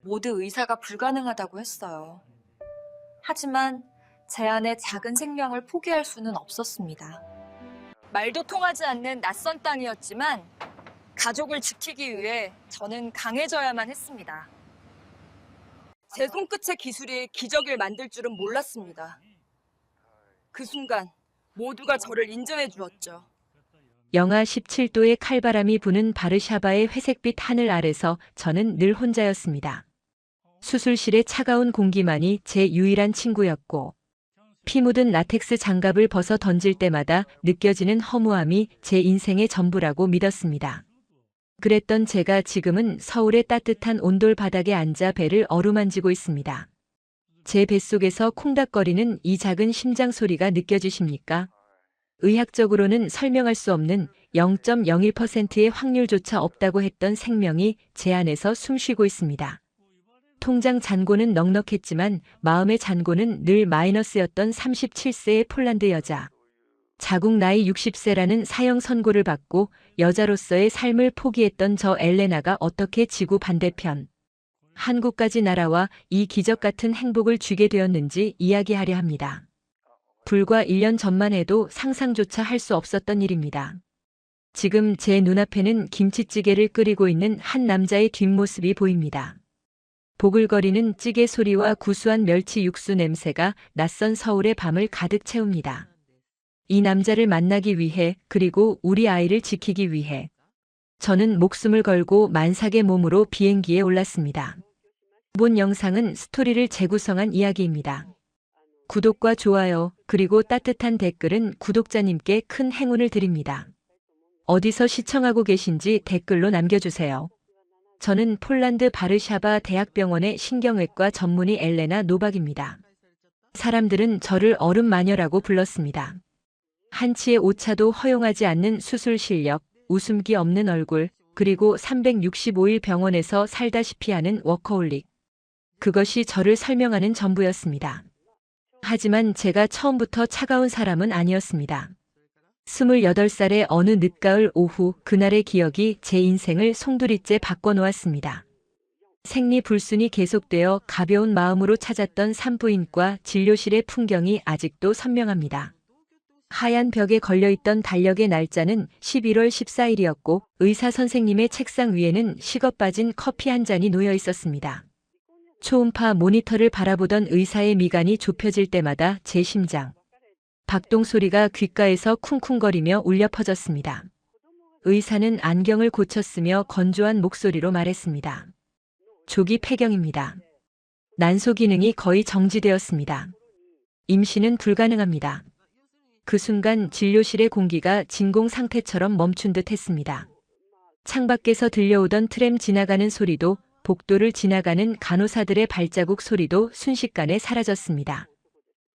모두 의사가 불가능하다고 했어요. 하지만 제 안에 작은 생명을 포기할 수는 없었습니다. 말도 통하지 않는 낯선 땅이었지만 가족을 지키기 위해 저는 강해져야만 했습니다. 제 손끝의 기술이 기적을 만들 줄은 몰랐습니다. 그 순간 모두가 저를 인정해 주었죠. 영하 17도의 칼바람이 부는 바르샤바의 회색빛 하늘 아래서 저는 늘 혼자였습니다. 수술실의 차가운 공기만이 제 유일한 친구였고, 피 묻은 라텍스 장갑을 벗어 던질 때마다 느껴지는 허무함이 제 인생의 전부라고 믿었습니다. 그랬던 제가 지금은 서울의 따뜻한 온돌 바닥에 앉아 배를 어루만지고 있습니다. 제 뱃속에서 콩닥거리는 이 작은 심장 소리가 느껴지십니까? 의학적으로는 설명할 수 없는 0.01%의 확률조차 없다고 했던 생명이 제 안에서 숨쉬고 있습니다. 통장 잔고는 넉넉했지만 마음의 잔고는 늘 마이너스였던 37세의 폴란드 여자. 자국 나이 60세라는 사형 선고를 받고 여자로서의 삶을 포기했던 저 엘레나가 어떻게 지구 반대편 한국까지 날아와 이 기적 같은 행복을 주게 되었는지 이야기하려 합니다. 불과 1년 전만 해도 상상조차 할 수 없었던 일입니다. 지금 제 눈앞에는 김치찌개를 끓이고 있는 한 남자의 뒷모습이 보입니다. 보글거리는 찌개 소리와 구수한 멸치 육수 냄새가 낯선 서울의 밤을 가득 채웁니다. 이 남자를 만나기 위해, 그리고 우리 아이를 지키기 위해 저는 목숨을 걸고 만삭의 몸으로 비행기에 올랐습니다. 본 영상은 스토리를 재구성한 이야기입니다. 구독과 좋아요, 그리고 따뜻한 댓글은 구독자님께 큰 행운을 드립니다. 어디서 시청하고 계신지 댓글로 남겨주세요. 저는 폴란드 바르샤바 대학병원의 신경외과 전문의 엘레나 노박입니다. 사람들은 저를 얼음 마녀라고 불렀습니다. 한치의 오차도 허용하지 않는 수술 실력, 웃음기 없는 얼굴, 그리고 365일 병원에서 살다시피 하는 워커홀릭. 그것이 저를 설명하는 전부였습니다. 하지만 제가 처음부터 차가운 사람은 아니었습니다. 28살의 어느 늦가을 오후, 그날의 기억이 제 인생을 송두리째 바꿔놓았습니다. 생리불순이 계속되어 가벼운 마음으로 찾았던 산부인과 진료실의 풍경이 아직도 선명합니다. 하얀 벽에 걸려있던 달력의 날짜는 11월 14일이었고 의사 선생님의 책상 위에는 식어 빠진 커피 한 잔이 놓여 있었습니다. 초음파 모니터를 바라보던 의사의 미간이 좁혀질 때마다 제 심장 박동 소리가 귓가에서 쿵쿵거리며 울려 퍼졌습니다. 의사는 안경을 고쳤으며 건조한 목소리로 말했습니다. 조기 폐경입니다. 난소 기능이 거의 정지되었습니다. 임신은 불가능합니다. 그 순간 진료실의 공기가 진공 상태처럼 멈춘 듯 했습니다. 창밖에서 들려오던 트램 지나가는 소리도, 복도를 지나가는 간호사들의 발자국 소리도 순식간에 사라졌습니다.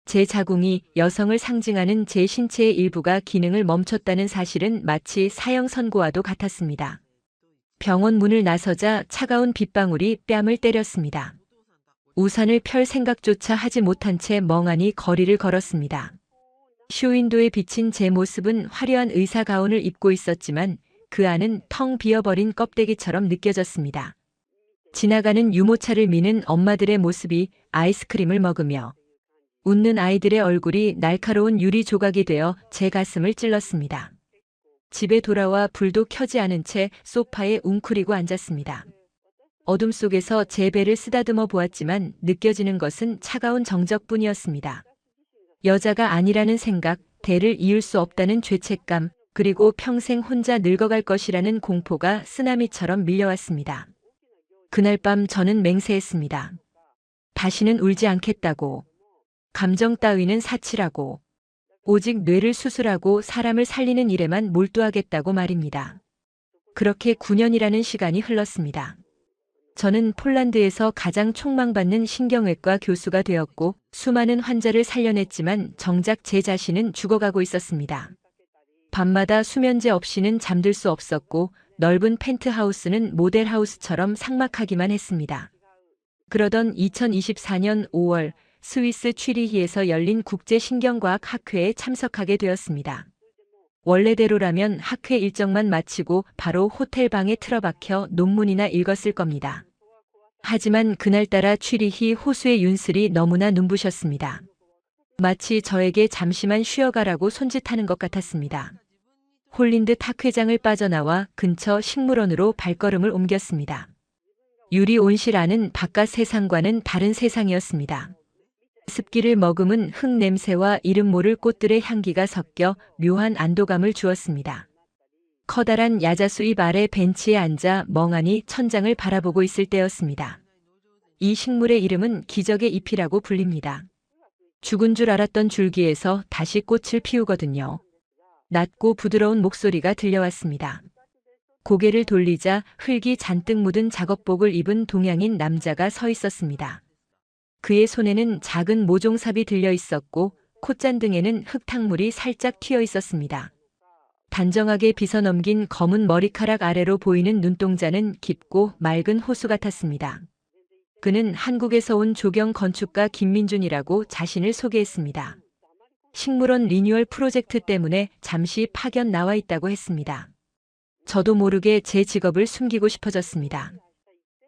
제 자궁이 여성을 상징하는 제 신체의 일부가 기능을 멈췄다는 사실은 마치 사형 선고와도 같았습니다. 병원 문을 나서자 차가운 빗방울이 뺨을 때렸습니다. 우산을 펼 생각조차 하지 못한 채 멍하니 거리를 걸었습니다. 쇼윈도에 비친 제 모습은 화려한 의사 가운을 입고 있었지만 그 안은 텅 비어버린 껍데기처럼 느껴졌습니다. 지나가는 유모차를 미는 엄마들의 모습이, 아이스크림을 먹으며 웃는 아이들의 얼굴이 날카로운 유리 조각이 되어 제 가슴을 찔렀습니다. 집에 돌아와 불도 켜지 않은 채 소파에 웅크리고 앉았습니다. 어둠 속에서 제 배를 쓰다듬어 보았지만 느껴지는 것은 차가운 정적뿐이었습니다. 여자가 아니라는 생각, 대를 이을 수 없다는 죄책감, 그리고 평생 혼자 늙어갈 것이라는 공포가 쓰나미처럼 밀려왔습니다. 그날 밤 저는 맹세했습니다. 다시는 울지 않겠다고. 감정 따위는 사치라고. 오직 뇌를 수술하고 사람을 살리는 일에만 몰두하겠다고 말입니다. 그렇게 9년이라는 시간이 흘렀습니다. 저는 폴란드에서 가장 촉망받는 신경외과 교수가 되었고 수많은 환자를 살려냈지만 정작 제 자신은 죽어가고 있었습니다. 밤마다 수면제 없이는 잠들 수 없었고 넓은 펜트하우스는 모델하우스처럼 삭막하기만 했습니다. 그러던 2024년 5월 스위스 취리히에서 열린 국제신경과학 학회에 참석하게 되었습니다. 원래대로라면 학회 일정만 마치고 바로 호텔 방에 틀어박혀 논문이나 읽었을 겁니다. 하지만 그날따라 취리히 호수의 윤슬이 너무나 눈부셨습니다. 마치 저에게 잠시만 쉬어가라고 손짓하는 것 같았습니다. 홀린 듯 탁회장을 빠져나와 근처 식물원으로 발걸음을 옮겼습니다. 유리 온실 안은 바깥 세상과는 다른 세상이었습니다. 습기를 머금은 흙 냄새와 이름 모를 꽃들의 향기가 섞여 묘한 안도감을 주었습니다. 커다란 야자수잎 아래 벤치에 앉아 멍하니 천장을 바라보고 있을 때였습니다. 이 식물의 이름은 기적의 잎이라고 불립니다. 죽은 줄 알았던 줄기에서 다시 꽃을 피우거든요. 낮고 부드러운 목소리가 들려왔습니다. 고개를 돌리자 흙이 잔뜩 묻은 작업복을 입은 동양인 남자가 서 있었습니다. 그의 손에는 작은 모종삽이 들려 있었고 콧잔등에는 흙탕물이 살짝 튀어 있었습니다. 단정하게 빗어넘긴 검은 머리카락 아래로 보이는 눈동자는 깊고 맑은 호수 같았습니다. 그는 한국에서 온 조경 건축가 김민준이라고 자신을 소개했습니다. 식물원 리뉴얼 프로젝트 때문에 잠시 파견 나와 있다고 했습니다. 저도 모르게 제 직업을 숨기고 싶어졌습니다.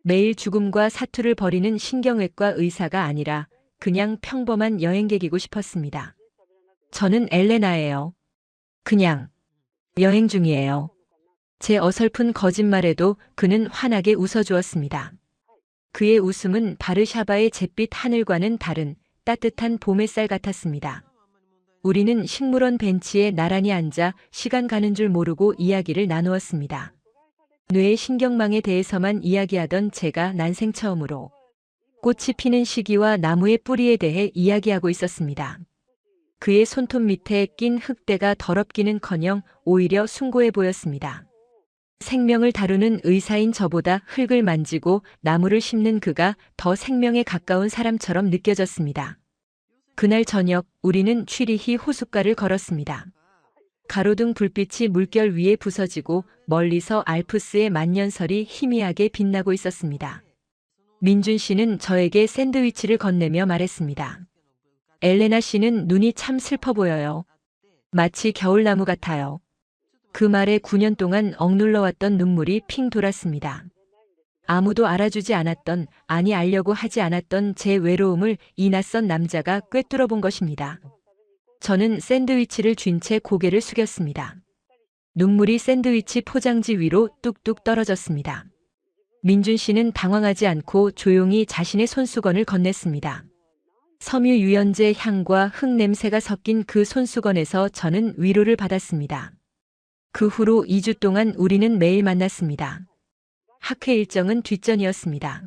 매일 죽음과 사투를 벌이는 신경외과 의사가 아니라 그냥 평범한 여행객이고 싶었습니다. 저는 엘레나예요. 그냥 여행 중이에요. 제 어설픈 거짓말에도 그는 환하게 웃어주었습니다. 그의 웃음은 바르샤바의 잿빛 하늘과는 다른 따뜻한 봄 햇살 같았습니다. 우리는 식물원 벤치에 나란히 앉아 시간 가는 줄 모르고 이야기를 나누었습니다. 뇌의 신경망에 대해서만 이야기하던 제가 난생 처음으로 꽃이 피는 시기와 나무의 뿌리에 대해 이야기하고 있었습니다. 그의 손톱 밑에 낀 흙대가 더럽기는커녕 오히려 숭고해 보였습니다. 생명을 다루는 의사인 저보다 흙을 만지고 나무를 심는 그가 더 생명에 가까운 사람처럼 느껴졌습니다. 그날 저녁 우리는 취리히 호숫가를 걸었습니다. 가로등 불빛이 물결 위에 부서지고 멀리서 알프스의 만년설이 희미하게 빛나고 있었습니다. 민준 씨는 저에게 샌드위치를 건네며 말했습니다. 엘레나 씨는 눈이 참 슬퍼 보여요. 마치 겨울나무 같아요. 그 말에 9년 동안 억눌러왔던 눈물이 핑 돌았습니다. 아무도 알아주지 않았던, 아니 알려고 하지 않았던 제 외로움을 이 낯선 남자가 꿰뚫어 본 것입니다. 저는 샌드위치를 쥔 채 고개를 숙였습니다. 눈물이 샌드위치 포장지 위로 뚝뚝 떨어졌습니다. 민준 씨는 당황하지 않고 조용히 자신의 손수건을 건넸습니다. 섬유 유연제 향과 흙 냄새가 섞인 그 손수건에서 저는 위로를 받았습니다. 그 후로 2주 동안 우리는 매일 만났습니다. 학회 일정은 뒷전이었습니다.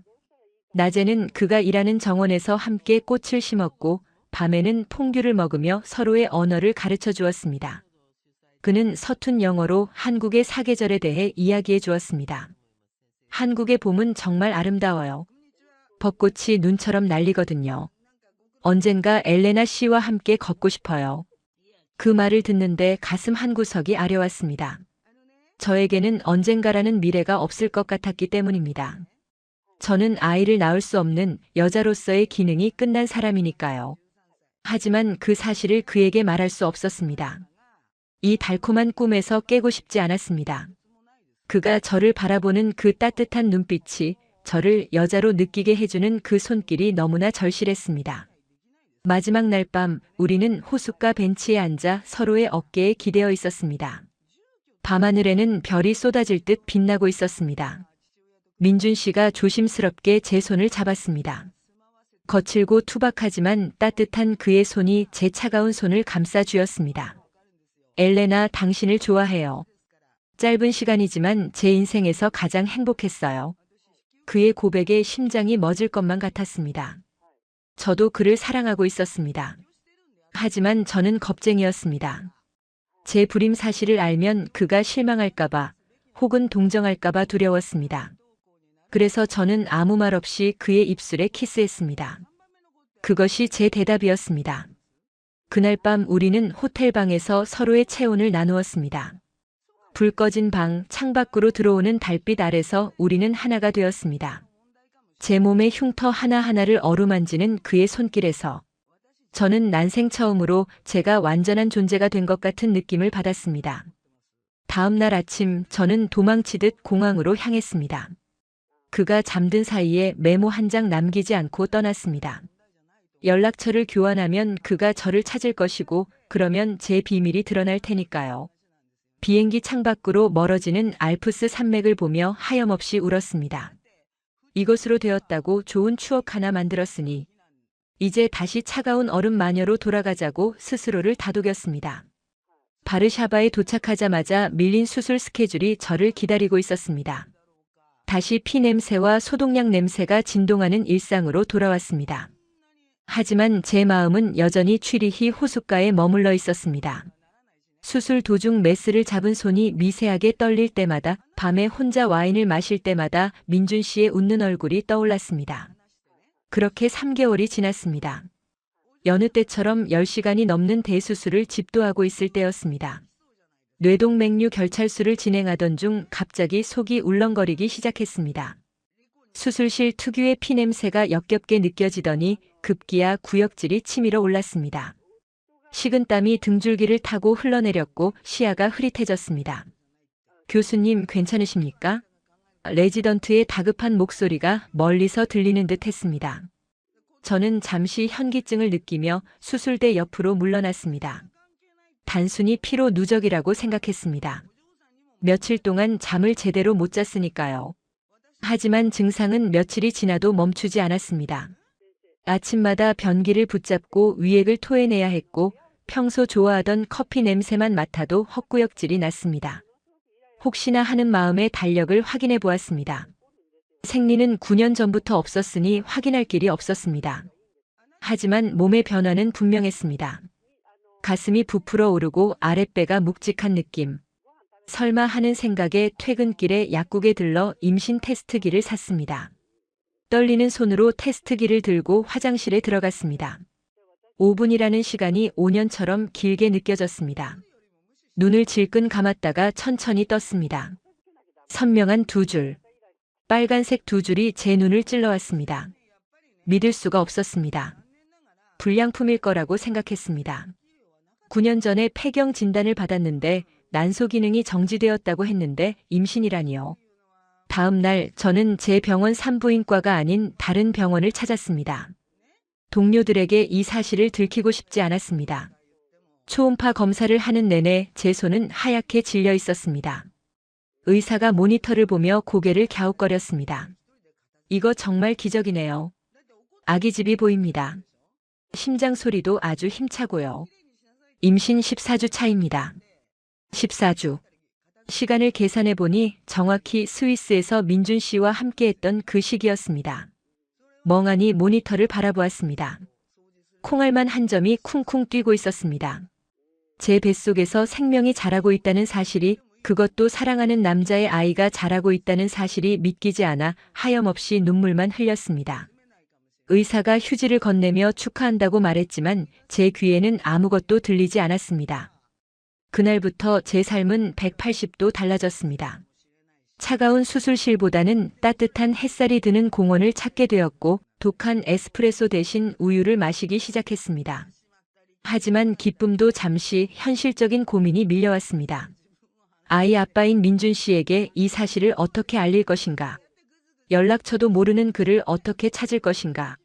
낮에는 그가 일하는 정원에서 함께 꽃을 심었고 밤에는 퐁듀를 먹으며 서로의 언어를 가르쳐 주었습니다. 그는 서툰 영어로 한국의 사계절에 대해 이야기해 주었습니다. 한국의 봄은 정말 아름다워요. 벚꽃이 눈처럼 날리거든요. 언젠가 엘레나 씨와 함께 걷고 싶어요. 그 말을 듣는데 가슴 한구석이 아려왔습니다. 저에게는 언젠가라는 미래가 없을 것 같았기 때문입니다. 저는 아이를 낳을 수 없는 여자로서의 기능이 끝난 사람이니까요. 하지만 그 사실을 그에게 말할 수 없었습니다. 이 달콤한 꿈에서 깨고 싶지 않았습니다. 그가 저를 바라보는 그 따뜻한 눈빛이 저를 여자로 느끼게 해주는 그 손길이 너무나 절실했습니다. 마지막 날 밤 우리는 호숫가 벤치에 앉아 서로의 어깨에 기대어 있었습니다. 밤하늘에는 별이 쏟아질 듯 빛나고 있었습니다. 민준 씨가 조심스럽게 제 손을 잡았습니다. 거칠고 투박하지만 따뜻한 그의 손이 제 차가운 손을 감싸 쥐었습니다. 엘레나, 당신을 좋아해요. 짧은 시간이지만 제 인생에서 가장 행복했어요. 그의 고백에 심장이 멎을 것만 같았습니다. 저도 그를 사랑하고 있었습니다. 하지만 저는 겁쟁이였습니다. 제 불임 사실을 알면 그가 실망할까봐 혹은 동정할까봐 두려웠습니다. 그래서 저는 아무 말 없이 그의 입술에 키스했습니다. 그것이 제 대답이었습니다. 그날 밤 우리는 호텔방에서 서로의 체온을 나누었습니다. 불 꺼진 방, 창밖으로 들어오는 달빛 아래서 우리는 하나가 되었습니다. 제 몸의 흉터 하나하나를 어루만지는 그의 손길에서 저는 난생 처음으로 제가 완전한 존재가 된 것 같은 느낌을 받았습니다. 다음 날 아침 저는 도망치듯 공항으로 향했습니다. 그가 잠든 사이에 메모 한 장 남기지 않고 떠났습니다. 연락처를 교환하면 그가 저를 찾을 것이고 그러면 제 비밀이 드러날 테니까요. 비행기 창밖으로 멀어지는 알프스 산맥을 보며 하염없이 울었습니다. 이것으로 되었다고 좋은 추억 하나 만들었으니 이제 다시 차가운 얼음 마녀로 돌아가자고 스스로를 다독였습니다. 바르샤바에 도착하자마자 밀린 수술 스케줄이 저를 기다리고 있었습니다. 다시 피 냄새와 소독약 냄새가 진동하는 일상으로 돌아왔습니다. 하지만 제 마음은 여전히 취리히 호숫가에 머물러 있었습니다. 수술 도중 메스를 잡은 손이 미세하게 떨릴 때마다, 밤에 혼자 와인을 마실 때마다 민준 씨의 웃는 얼굴이 떠올랐습니다. 그렇게 3개월이 지났습니다. 여느 때처럼 10시간이 넘는 대수술을 집도하고 있을 때였습니다. 뇌동맥류 결찰술을 진행하던 중 갑자기 속이 울렁거리기 시작했습니다. 수술실 특유의 피냄새가 역겹게 느껴지더니 급기야 구역질이 치밀어 올랐습니다. 식은땀이 등줄기를 타고 흘러내렸고 시야가 흐릿해졌습니다. 교수님 괜찮으십니까? 레지던트의 다급한 목소리가 멀리서 들리는 듯 했습니다. 저는 잠시 현기증을 느끼며 수술대 옆으로 물러났습니다. 단순히 피로 누적이라고 생각했습니다. 며칠 동안 잠을 제대로 못 잤으니까요. 하지만 증상은 며칠이 지나도 멈추지 않았습니다. 아침마다 변기를 붙잡고 위액을 토해내야 했고 평소 좋아하던 커피 냄새만 맡아도 헛구역질이 났습니다. 혹시나 하는 마음에 달력을 확인해 보았습니다. 생리는 9년 전부터 없었으니 확인할 길이 없었습니다. 하지만 몸의 변화는 분명했습니다. 가슴이 부풀어 오르고 아랫배가 묵직한 느낌. 설마 하는 생각에 퇴근길에 약국에 들러 임신 테스트기를 샀습니다. 떨리는 손으로 테스트기를 들고 화장실에 들어갔습니다. 5분이라는 시간이 5년처럼 길게 느껴졌습니다. 눈을 질끈 감았다가 천천히 떴습니다. 선명한 2줄. 빨간색 2줄이 제 눈을 찔러왔습니다. 믿을 수가 없었습니다. 불량품일 거라고 생각했습니다. 9년 전에 폐경 진단을 받았는데 난소 기능이 정지되었다고 했는데 임신이라니요. 다음 날 저는 제 병원 산부인과가 아닌 다른 병원을 찾았습니다. 동료들에게 이 사실을 들키고 싶지 않았습니다. 초음파 검사를 하는 내내 제 손은 하얗게 질려 있었습니다. 의사가 모니터를 보며 고개를 갸웃거렸습니다. 이거 정말 기적이네요. 아기집이 보입니다. 심장 소리도 아주 힘차고요. 임신 14주 차입니다. 14주. 시간을 계산해 보니 정확히 스위스에서 민준 씨와 함께했던 그 시기였습니다. 멍하니 모니터를 바라보았습니다. 콩알만 한 점이 쿵쿵 뛰고 있었습니다. 제 뱃속에서 생명이 자라고 있다는 사실이, 그것도 사랑하는 남자의 아이가 자라고 있다는 사실이 믿기지 않아 하염없이 눈물만 흘렸습니다. 의사가 휴지를 건네며 축하한다고 말했지만 제 귀에는 아무것도 들리지 않았습니다. 그날부터 제 삶은 180도 달라졌습니다. 차가운 수술실보다는 따뜻한 햇살이 드는 공원을 찾게 되었고 독한 에스프레소 대신 우유를 마시기 시작했습니다. 하지만 기쁨도 잠시 현실적인 고민이 밀려왔습니다. 아이 아빠인 민준 씨에게 이 사실을 어떻게 알릴 것인가? 연락처도 모르는 그를 어떻게 찾을 것인가?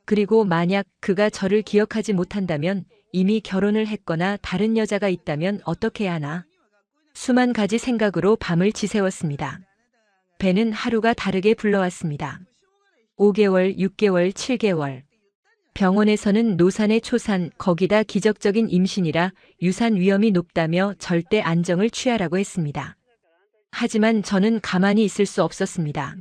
그리고 만약 그가 저를 기억하지 못한다면, 이미 결혼을 했거나 다른 여자가 있다면 어떻게 해야 하나? 수만 가지 생각으로 밤을 지새웠습니다. 배는 하루가 다르게 불러왔습니다. 5개월, 6개월, 7개월. 병원에서는 노산의 초산, 거기다 기적적인 임신이라 유산 위험이 높다며 절대 안정을 취하라고 했습니다. 하지만 저는 가만히 있을 수 없었습니다.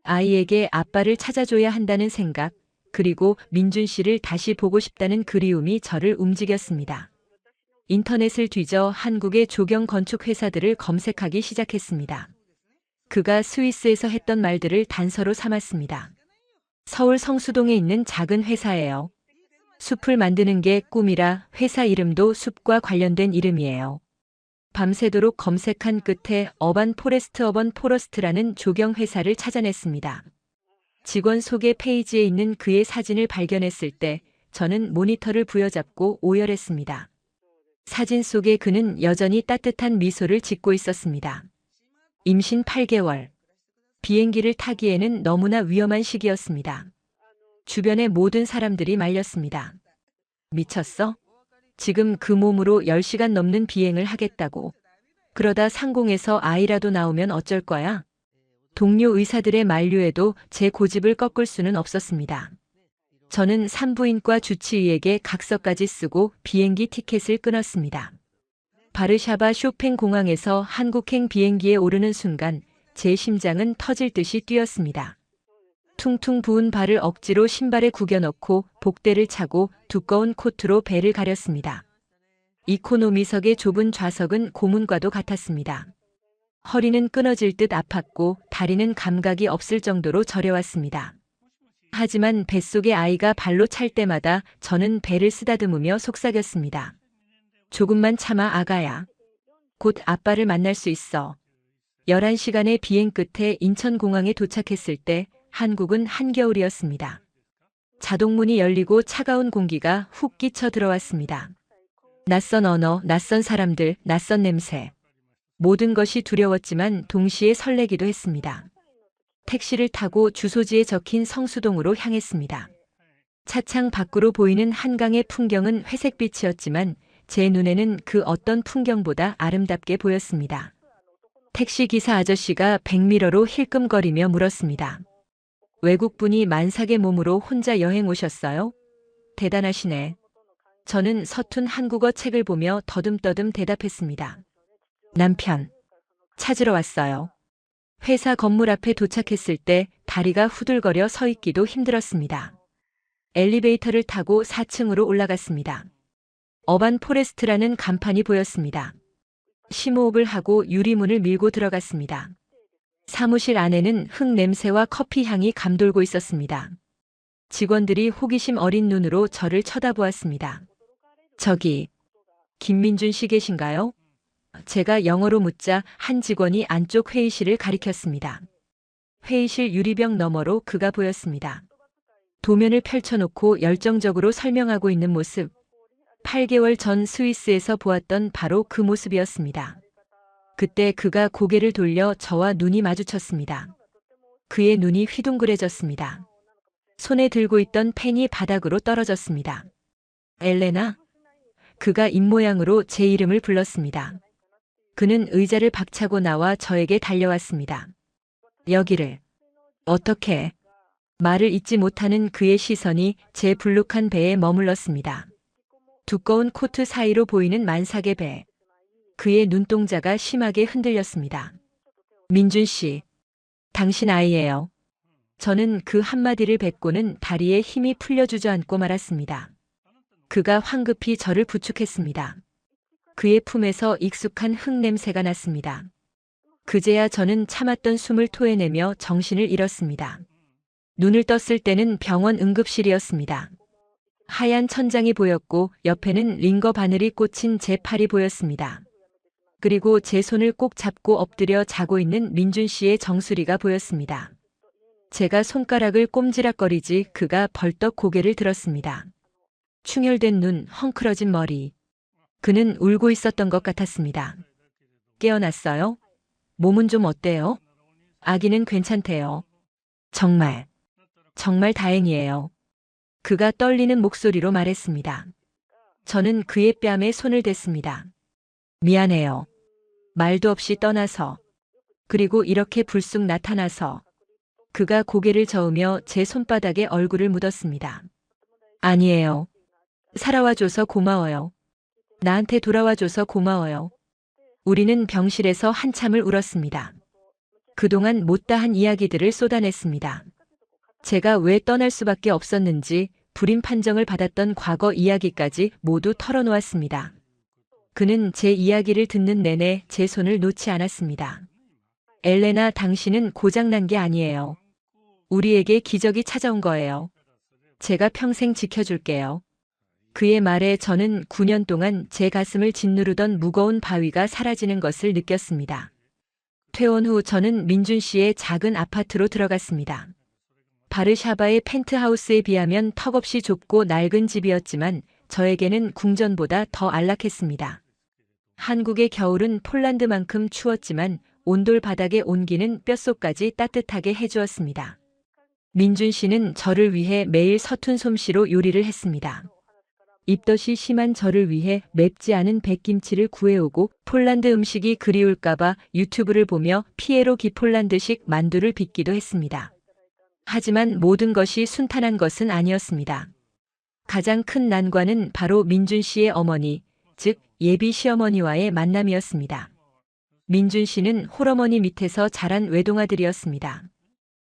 아이에게 아빠를 찾아줘야 한다는 생각, 그리고 민준 씨를 다시 보고 싶다는 그리움이 저를 움직였습니다. 인터넷을 뒤져 한국의 조경 건축 회사들을 검색하기 시작했습니다. 그가 스위스에서 했던 말들을 단서로 삼았습니다. 서울 성수동에 있는 작은 회사예요. 숲을 만드는 게 꿈이라 회사 이름도 숲과 관련된 이름이에요. 밤새도록 검색한 끝에 어반 포러스트라는 조경 회사를 찾아냈습니다. 직원 소개 페이지에 있는 그의 사진을 발견했을 때 저는 모니터를 부여잡고 오열했습니다. 사진 속의 그는 여전히 따뜻한 미소를 짓고 있었습니다. 임신 8개월. 비행기를 타기에는 너무나 위험한 시기였습니다. 주변의 모든 사람들이 말렸습니다. 미쳤어? 지금 그 몸으로 10시간 넘는 비행을 하겠다고. 그러다 상공에서 아이라도 나오면 어쩔 거야? 동료 의사들의 만류에도 제 고집을 꺾을 수는 없었습니다. 저는 산부인과 주치의에게 각서까지 쓰고 비행기 티켓을 끊었습니다. 바르샤바 쇼팽 공항에서 한국행 비행기에 오르는 순간 제 심장은 터질 듯이 뛰었습니다. 퉁퉁 부은 발을 억지로 신발에 구겨넣고 복대를 차고 두꺼운 코트로 배를 가렸습니다. 이코노미석의 좁은 좌석은 고문과도 같았습니다. 허리는 끊어질 듯 아팠고 다리는 감각이 없을 정도로 저려왔습니다. 하지만 뱃속의 아이가 발로 찰 때마다 저는 배를 쓰다듬으며 속삭였습니다. 조금만 참아 아가야. 곧 아빠를 만날 수 있어. 11시간의 비행 끝에 인천공항에 도착했을 때 한국은 한겨울이었습니다. 자동문이 열리고 차가운 공기가 훅 끼쳐 들어왔습니다. 낯선 언어, 낯선 사람들, 낯선 냄새. 모든 것이 두려웠지만 동시에 설레기도 했습니다. 택시를 타고 주소지에 적힌 성수동으로 향했습니다. 차창 밖으로 보이는 한강의 풍경은 회색빛이었지만 제 눈에는 그 어떤 풍경보다 아름답게 보였습니다. 택시기사 아저씨가 백미러로 힐끔거리며 물었습니다. 외국분이 만삭의 몸으로 혼자 여행 오셨어요? 대단하시네. 저는 서툰 한국어 책을 보며 더듬더듬 대답했습니다. 남편, 찾으러 왔어요. 회사 건물 앞에 도착했을 때 다리가 후들거려 서 있기도 힘들었습니다. 엘리베이터를 타고 4층으로 올라갔습니다. 어반 포레스트라는 간판이 보였습니다. 심호흡을 하고 유리문을 밀고 들어갔습니다. 사무실 안에는 흙 냄새와 커피 향이 감돌고 있었습니다. 직원들이 호기심 어린 눈으로 저를 쳐다보았습니다. 저기, 김민준 씨 계신가요? 제가 영어로 묻자 한 직원이 안쪽 회의실을 가리켰습니다. 회의실 유리병 너머로 그가 보였습니다. 도면을 펼쳐놓고 열정적으로 설명하고 있는 모습. 8개월 전 스위스에서 보았던 바로 그 모습이었습니다. 그때 그가 고개를 돌려 저와 눈이 마주쳤습니다. 그의 눈이 휘둥그레졌습니다. 손에 들고 있던 펜이 바닥으로 떨어졌습니다. 엘레나? 그가 입모양으로 제 이름을 불렀습니다. 그는 의자를 박차고 나와 저에게 달려왔습니다. 여기를. 어떻게? 말을 잇지 못하는 그의 시선이 제 불룩한 배에 머물렀습니다. 두꺼운 코트 사이로 보이는 만삭의 배. 그의 눈동자가 심하게 흔들렸습니다. 민준 씨, 당신 아이예요. 저는 그 한마디를 뱉고는 다리에 힘이 풀려 주저앉고 말았습니다. 그가 황급히 저를 부축했습니다. 그의 품에서 익숙한 흙 냄새가 났습니다. 그제야 저는 참았던 숨을 토해내며 정신을 잃었습니다. 눈을 떴을 때는 병원 응급실이었습니다. 하얀 천장이 보였고 옆에는 링거 바늘이 꽂힌 제 팔이 보였습니다. 그리고 제 손을 꼭 잡고 엎드려 자고 있는 민준 씨의 정수리가 보였습니다. 제가 손가락을 꼼지락거리지 그가 벌떡 고개를 들었습니다. 충혈된 눈, 헝클어진 머리. 그는 울고 있었던 것 같았습니다. 깨어났어요? 몸은 좀 어때요? 아기는 괜찮대요. 정말, 정말 다행이에요. 그가 떨리는 목소리로 말했습니다. 저는 그의 뺨에 손을 댔습니다. 미안해요. 말도 없이 떠나서. 그리고 이렇게 불쑥 나타나서. 그가 고개를 저으며 제 손바닥에 얼굴을 묻었습니다. 아니에요. 살아와줘서 고마워요. 나한테 돌아와줘서 고마워요. 우리는 병실에서 한참을 울었습니다. 그동안 못다한 이야기들을 쏟아냈습니다. 제가 왜 떠날 수밖에 없었는지 불임 판정을 받았던 과거 이야기까지 모두 털어놓았습니다. 그는 제 이야기를 듣는 내내 제 손을 놓지 않았습니다. 엘레나, 당신은 고장난 게 아니에요. 우리에게 기적이 찾아온 거예요. 제가 평생 지켜줄게요. 그의 말에 저는 9년 동안 제 가슴을 짓누르던 무거운 바위가 사라지는 것을 느꼈습니다. 퇴원 후 저는 민준 씨의 작은 아파트로 들어갔습니다. 바르샤바의 펜트하우스에 비하면 턱없이 좁고 낡은 집이었지만 저에게는 궁전보다 더 안락했습니다. 한국의 겨울은 폴란드만큼 추웠지만 온돌 바닥의 온기는 뼛속까지 따뜻하게 해주었습니다. 민준 씨는 저를 위해 매일 서툰 솜씨로 요리를 했습니다. 입덧이 심한 저를 위해 맵지 않은 백김치를 구해오고 폴란드 음식이 그리울까봐 유튜브를 보며 피에로기 폴란드식 만두를 빚기도 했습니다. 하지만 모든 것이 순탄한 것은 아니었습니다. 가장 큰 난관은 바로 민준 씨의 어머니, 즉 예비 시어머니와의 만남이었습니다. 민준 씨는 홀어머니 밑에서 자란 외동아들이었습니다.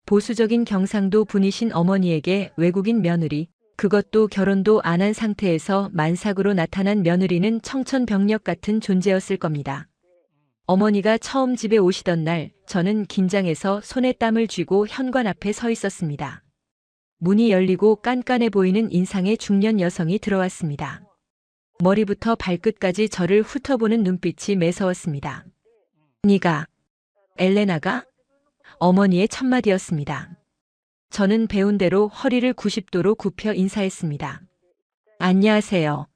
보수적인 경상도 분이신 어머니에게 외국인 며느리, 그것도 결혼도 안 한 상태에서 만삭으로 나타난 며느리는 청천벽력 같은 존재였을 겁니다. 어머니가 처음 집에 오시던 날, 저는 긴장해서 손에 땀을 쥐고 현관 앞에 서 있었습니다. 문이 열리고 깐깐해 보이는 인상의 중년 여성이 들어왔습니다. 머리부터 발끝까지 저를 훑어보는 눈빛이 매서웠습니다. 네가 엘레나가? 어머니의 첫마디였습니다. 저는 배운 대로 허리를 90도로 굽혀 인사했습니다. 안녕하세요.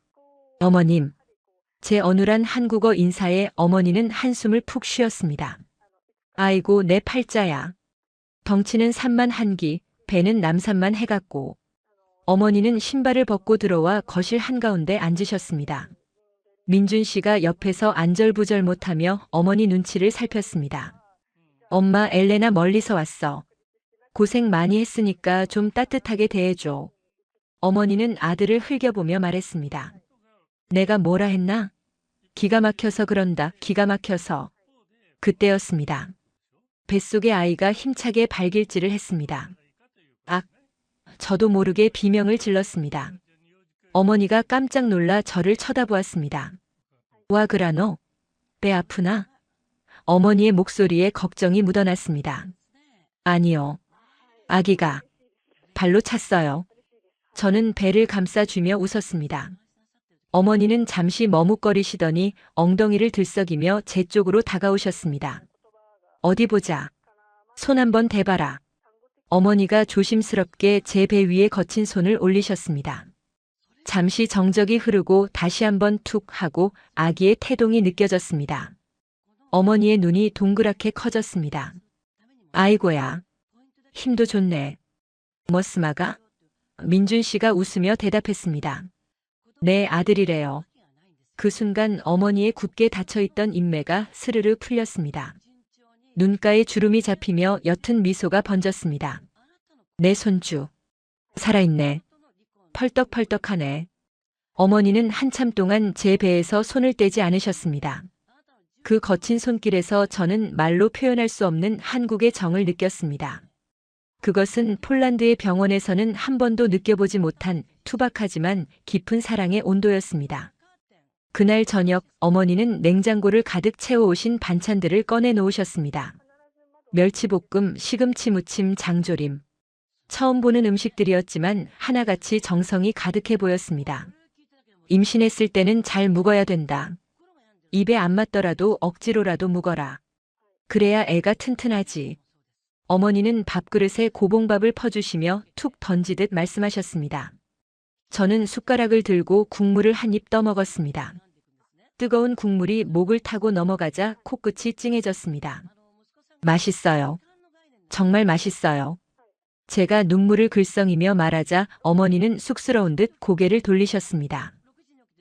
어머님. 제 어눌한 한국어 인사에 어머니는 한숨을 푹 쉬었습니다. 아이고 내 팔자야. 덩치는 산만 한기, 배는 남산만 해갔고. 어머니는 신발을 벗고 들어와 거실 한가운데 앉으셨습니다. 민준 씨가 옆에서 안절부절 못하며 어머니 눈치를 살폈습니다. 엄마 엘레나 멀리서 왔어. 고생 많이 했으니까 좀 따뜻하게 대해줘. 어머니는 아들을 흘겨보며 말했습니다. 내가 뭐라 했나? 기가 막혀서 그런다. 기가 막혀서. 그때였습니다. 뱃속의 아이가 힘차게 발길질을 했습니다. 악! 저도 모르게 비명을 질렀습니다. 어머니가 깜짝 놀라 저를 쳐다보았습니다. 와 그라노? 배 아프나? 어머니의 목소리에 걱정이 묻어났습니다. 아니요. 아기가 발로 찼어요. 저는 배를 감싸주며 웃었습니다. 어머니는 잠시 머뭇거리시더니 엉덩이를 들썩이며 제 쪽으로 다가오셨습니다. 어디 보자. 손 한번 대봐라. 어머니가 조심스럽게 제 배 위에 거친 손을 올리셨습니다. 잠시 정적이 흐르고 다시 한번 툭 하고 아기의 태동이 느껴졌습니다. 어머니의 눈이 동그랗게 커졌습니다. 아이고야. 힘도 좋네. 머스마가? 민준 씨가 웃으며 대답했습니다. 내 아들이래요. 그 순간 어머니의 굳게 닫혀있던 인매가 스르르 풀렸습니다. 눈가에 주름이 잡히며 옅은 미소가 번졌습니다. 내 손주. 살아있네. 펄떡펄떡하네. 어머니는 한참 동안 제 배에서 손을 떼지 않으셨습니다. 그 거친 손길에서 저는 말로 표현할 수 없는 한국의 정을 느꼈습니다. 그것은 폴란드의 병원에서는 한 번도 느껴보지 못한 투박하지만 깊은 사랑의 온도였습니다. 그날 저녁 어머니는 냉장고를 가득 채워오신 반찬들을 꺼내 놓으셨습니다. 멸치볶음, 시금치 무침, 장조림. 처음 보는 음식들이었지만 하나같이 정성이 가득해 보였습니다. 임신했을 때는 잘 묵어야 된다. 입에 안 맞더라도 억지로라도 묵어라. 그래야 애가 튼튼하지. 어머니는 밥그릇에 고봉밥을 퍼주시며 툭 던지듯 말씀하셨습니다. 저는 숟가락을 들고 국물을 한 입 떠먹었습니다. 뜨거운 국물이 목을 타고 넘어가자 코끝이 찡해졌습니다. 맛있어요. 정말 맛있어요. 제가 눈물을 글썽이며 말하자 어머니는 쑥스러운 듯 고개를 돌리셨습니다.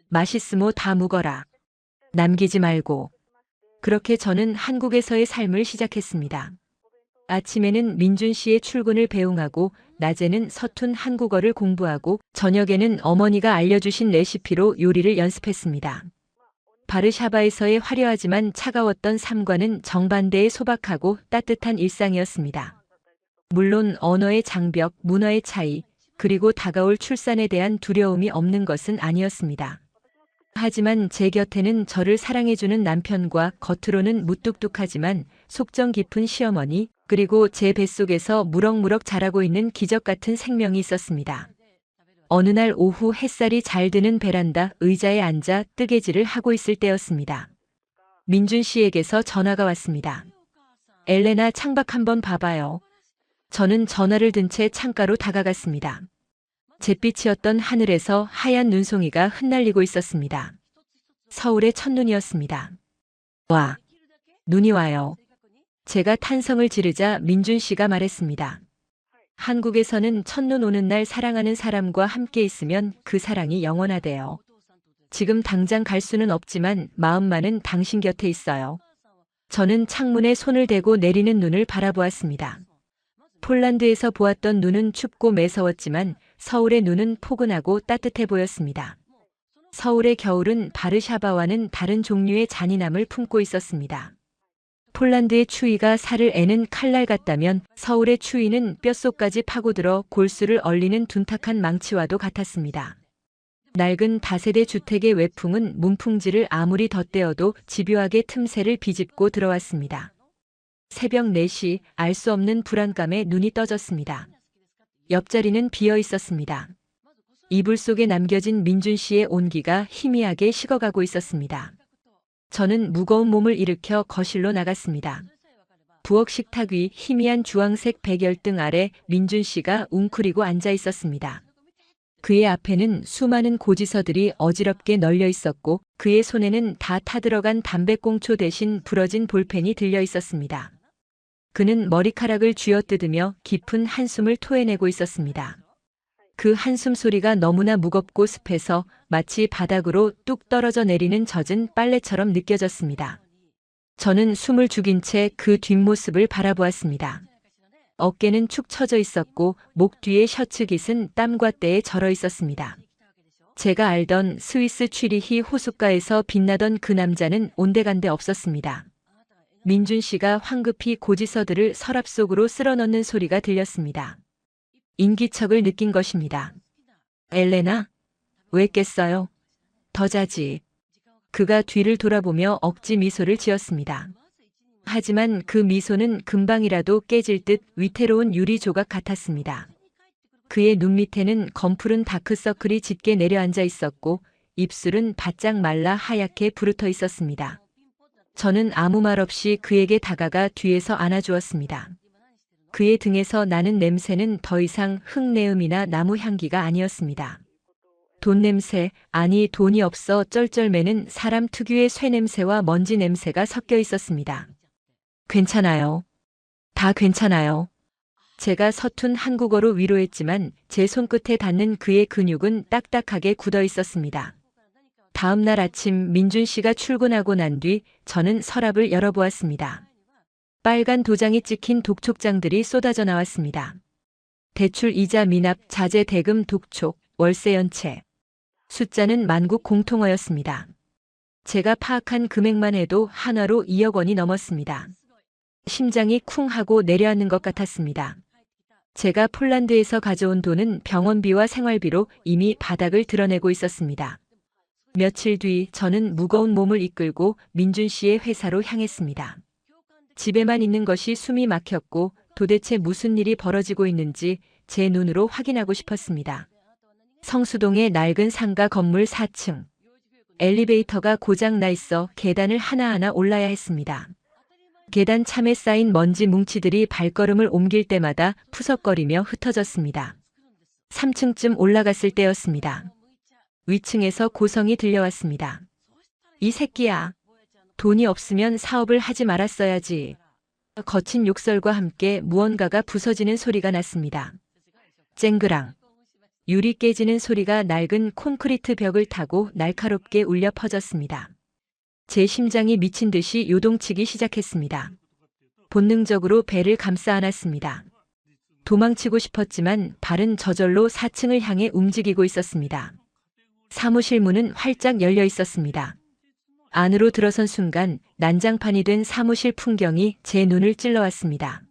맛있으모 다 묵어라. 남기지 말고. 그렇게 저는 한국에서의 삶을 시작했습니다. 아침에는 민준 씨의 출근을 배웅하고 낮에는 서툰 한국어를 공부하고 저녁에는 어머니가 알려주신 레시피로 요리를 연습했습니다. 바르샤바에서의 화려하지만 차가웠던 삶과는 정반대의 소박하고 따뜻한 일상이었습니다. 물론 언어의 장벽, 문화의 차이, 그리고 다가올 출산에 대한 두려움이 없는 것은 아니었습니다. 하지만 제 곁에는 저를 사랑해주는 남편과 겉으로는 무뚝뚝하지만 속정 깊은 시어머니, 그리고 제 뱃속에서 무럭무럭 자라고 있는 기적 같은 생명이 있었습니다. 어느 날 오후 햇살이 잘 드는 베란다 의자에 앉아 뜨개질을 하고 있을 때였습니다. 민준 씨에게서 전화가 왔습니다. 엘레나 창밖 한번 봐봐요. 저는 전화를 든 채 창가로 다가갔습니다. 잿빛이었던 하늘에서 하얀 눈송이가 흩날리고 있었습니다. 서울의 첫눈이었습니다. 와, 눈이 와요. 제가 탄성을 지르자 민준 씨가 말했습니다. 한국에서는 첫눈 오는 날 사랑하는 사람과 함께 있으면 그 사랑이 영원하대요. 지금 당장 갈 수는 없지만 마음만은 당신 곁에 있어요. 저는 창문에 손을 대고 내리는 눈을 바라보았습니다. 폴란드에서 보았던 눈은 춥고 매서웠지만 서울의 눈은 포근하고 따뜻해 보였습니다. 서울의 겨울은 바르샤바와는 다른 종류의 잔인함을 품고 있었습니다. 폴란드의 추위가 살을 애는 칼날 같다면 서울의 추위는 뼛속까지 파고들어 골수를 얼리는 둔탁한 망치와도 같았습니다. 낡은 다세대 주택의 외풍은 문풍지를 아무리 덧대어도 집요하게 틈새를 비집고 들어왔습니다. 새벽 4시 알 수 없는 불안감에 눈이 떠졌습니다. 옆자리는 비어 있었습니다. 이불 속에 남겨진 민준 씨의 온기가 희미하게 식어가고 있었습니다. 저는 무거운 몸을 일으켜 거실로 나갔습니다. 부엌 식탁 위 희미한 주황색 백열등 아래 민준 씨가 웅크리고 앉아 있었습니다. 그의 앞에는 수많은 고지서들이 어지럽게 널려 있었고 그의 손에는 다 타들어간 담배꽁초 대신 부러진 볼펜이 들려 있었습니다. 그는 머리카락을 쥐어뜯으며 깊은 한숨을 토해내고 있었습니다. 그 한숨 소리가 너무나 무겁고 습해서 마치 바닥으로 뚝 떨어져 내리는 젖은 빨래처럼 느껴졌습니다. 저는 숨을 죽인 채 그 뒷모습을 바라보았습니다. 어깨는 축 처져 있었고 목 뒤에 셔츠 깃은 땀과 때에 절어 있었습니다. 제가 알던 스위스 취리히 호숫가에서 빛나던 그 남자는 온데간데 없었습니다. 민준 씨가 황급히 고지서들을 서랍 속으로 쓸어넣는 소리가 들렸습니다. 인기척을 느낀 것입니다. 엘레나? 왜 깼어요? 더 자지. 그가 뒤를 돌아보며 억지 미소를 지었습니다. 하지만 그 미소는 금방이라도 깨질 듯 위태로운 유리 조각 같았습니다. 그의 눈 밑에는 검푸른 다크서클이 짙게 내려앉아 있었고 입술은 바짝 말라 하얗게 부르터 있었습니다. 저는 아무 말 없이 그에게 다가가 뒤에서 안아주었습니다. 그의 등에서 나는 냄새는 더 이상 흙내음이나 나무 향기가 아니었습니다. 돈 냄새, 아니 돈이 없어 쩔쩔매는 사람 특유의 쇠 냄새와 먼지 냄새가 섞여 있었습니다. 괜찮아요. 다 괜찮아요. 제가 서툰 한국어로 위로했지만 제 손끝에 닿는 그의 근육은 딱딱하게 굳어 있었습니다. 다음 날 아침 민준 씨가 출근하고 난 뒤 저는 서랍을 열어보았습니다. 빨간 도장이 찍힌 독촉장들이 쏟아져 나왔습니다. 대출 이자 미납 자재 대금 독촉 월세 연체. 숫자는 만국 공통어였습니다. 제가 파악한 금액만 해도 한화로 2억 원이 넘었습니다. 심장이 쿵 하고 내려앉는 것 같았습니다. 제가 폴란드에서 가져온 돈은 병원비와 생활비로 이미 바닥을 드러내고 있었습니다. 며칠 뒤 저는 무거운 몸을 이끌고 민준 씨의 회사로 향했습니다. 집에만 있는 것이 숨이 막혔고 도대체 무슨 일이 벌어지고 있는지 제 눈으로 확인하고 싶었습니다. 성수동의 낡은 상가 건물 4층. 엘리베이터가 고장 나 있어 계단을 하나하나 올라야 했습니다. 계단 참에 쌓인 먼지 뭉치들이 발걸음을 옮길 때마다 푸석거리며 흩어졌습니다. 3층쯤 올라갔을 때였습니다. 위층에서 고성이 들려왔습니다. 이 새끼야. 돈이 없으면 사업을 하지 말았어야지. 거친 욕설과 함께 무언가가 부서지는 소리가 났습니다. 쨍그랑. 유리 깨지는 소리가 낡은 콘크리트 벽을 타고 날카롭게 울려 퍼졌습니다. 제 심장이 미친 듯이 요동치기 시작했습니다. 본능적으로 배를 감싸 안았습니다. 도망치고 싶었지만 발은 저절로 4층을 향해 움직이고 있었습니다. 사무실 문은 활짝 열려 있었습니다. 안으로 들어선 순간 난장판이 된 사무실 풍경이 제 눈을 찔러왔습니다.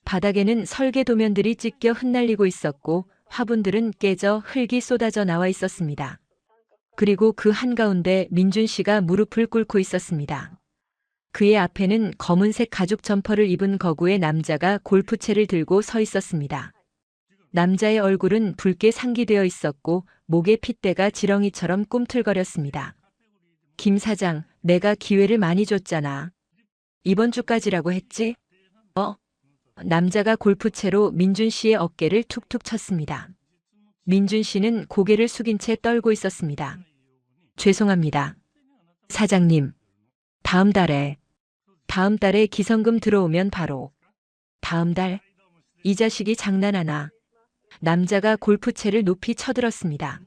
바닥에는 설계 도면들이 찢겨 흩날리고 있었고 화분들은 깨져 흙이 쏟아져 나와 있었습니다. 그리고 그 한가운데 민준 씨가 무릎을 꿇고 있었습니다. 그의 앞에는 검은색 가죽 점퍼를 입은 거구의 남자가 골프채를 들고 서 있었습니다. 남자의 얼굴은 붉게 상기되어 있었고 목의 핏대가 지렁이처럼 꿈틀거렸습니다. 김 사장, 내가 기회를 많이 줬잖아. 이번 주까지라고 했지? 남자가 골프채로 민준 씨의 어깨를 툭툭 쳤습니다. 민준 씨는 고개를 숙인 채 떨고 있었습니다. 죄송합니다. 사장님, 다음 달에 다음 달에 기성금 들어오면 바로. 다음 달? 이 자식이 장난하나. 남자가 골프채를 높이 쳐들었습니다.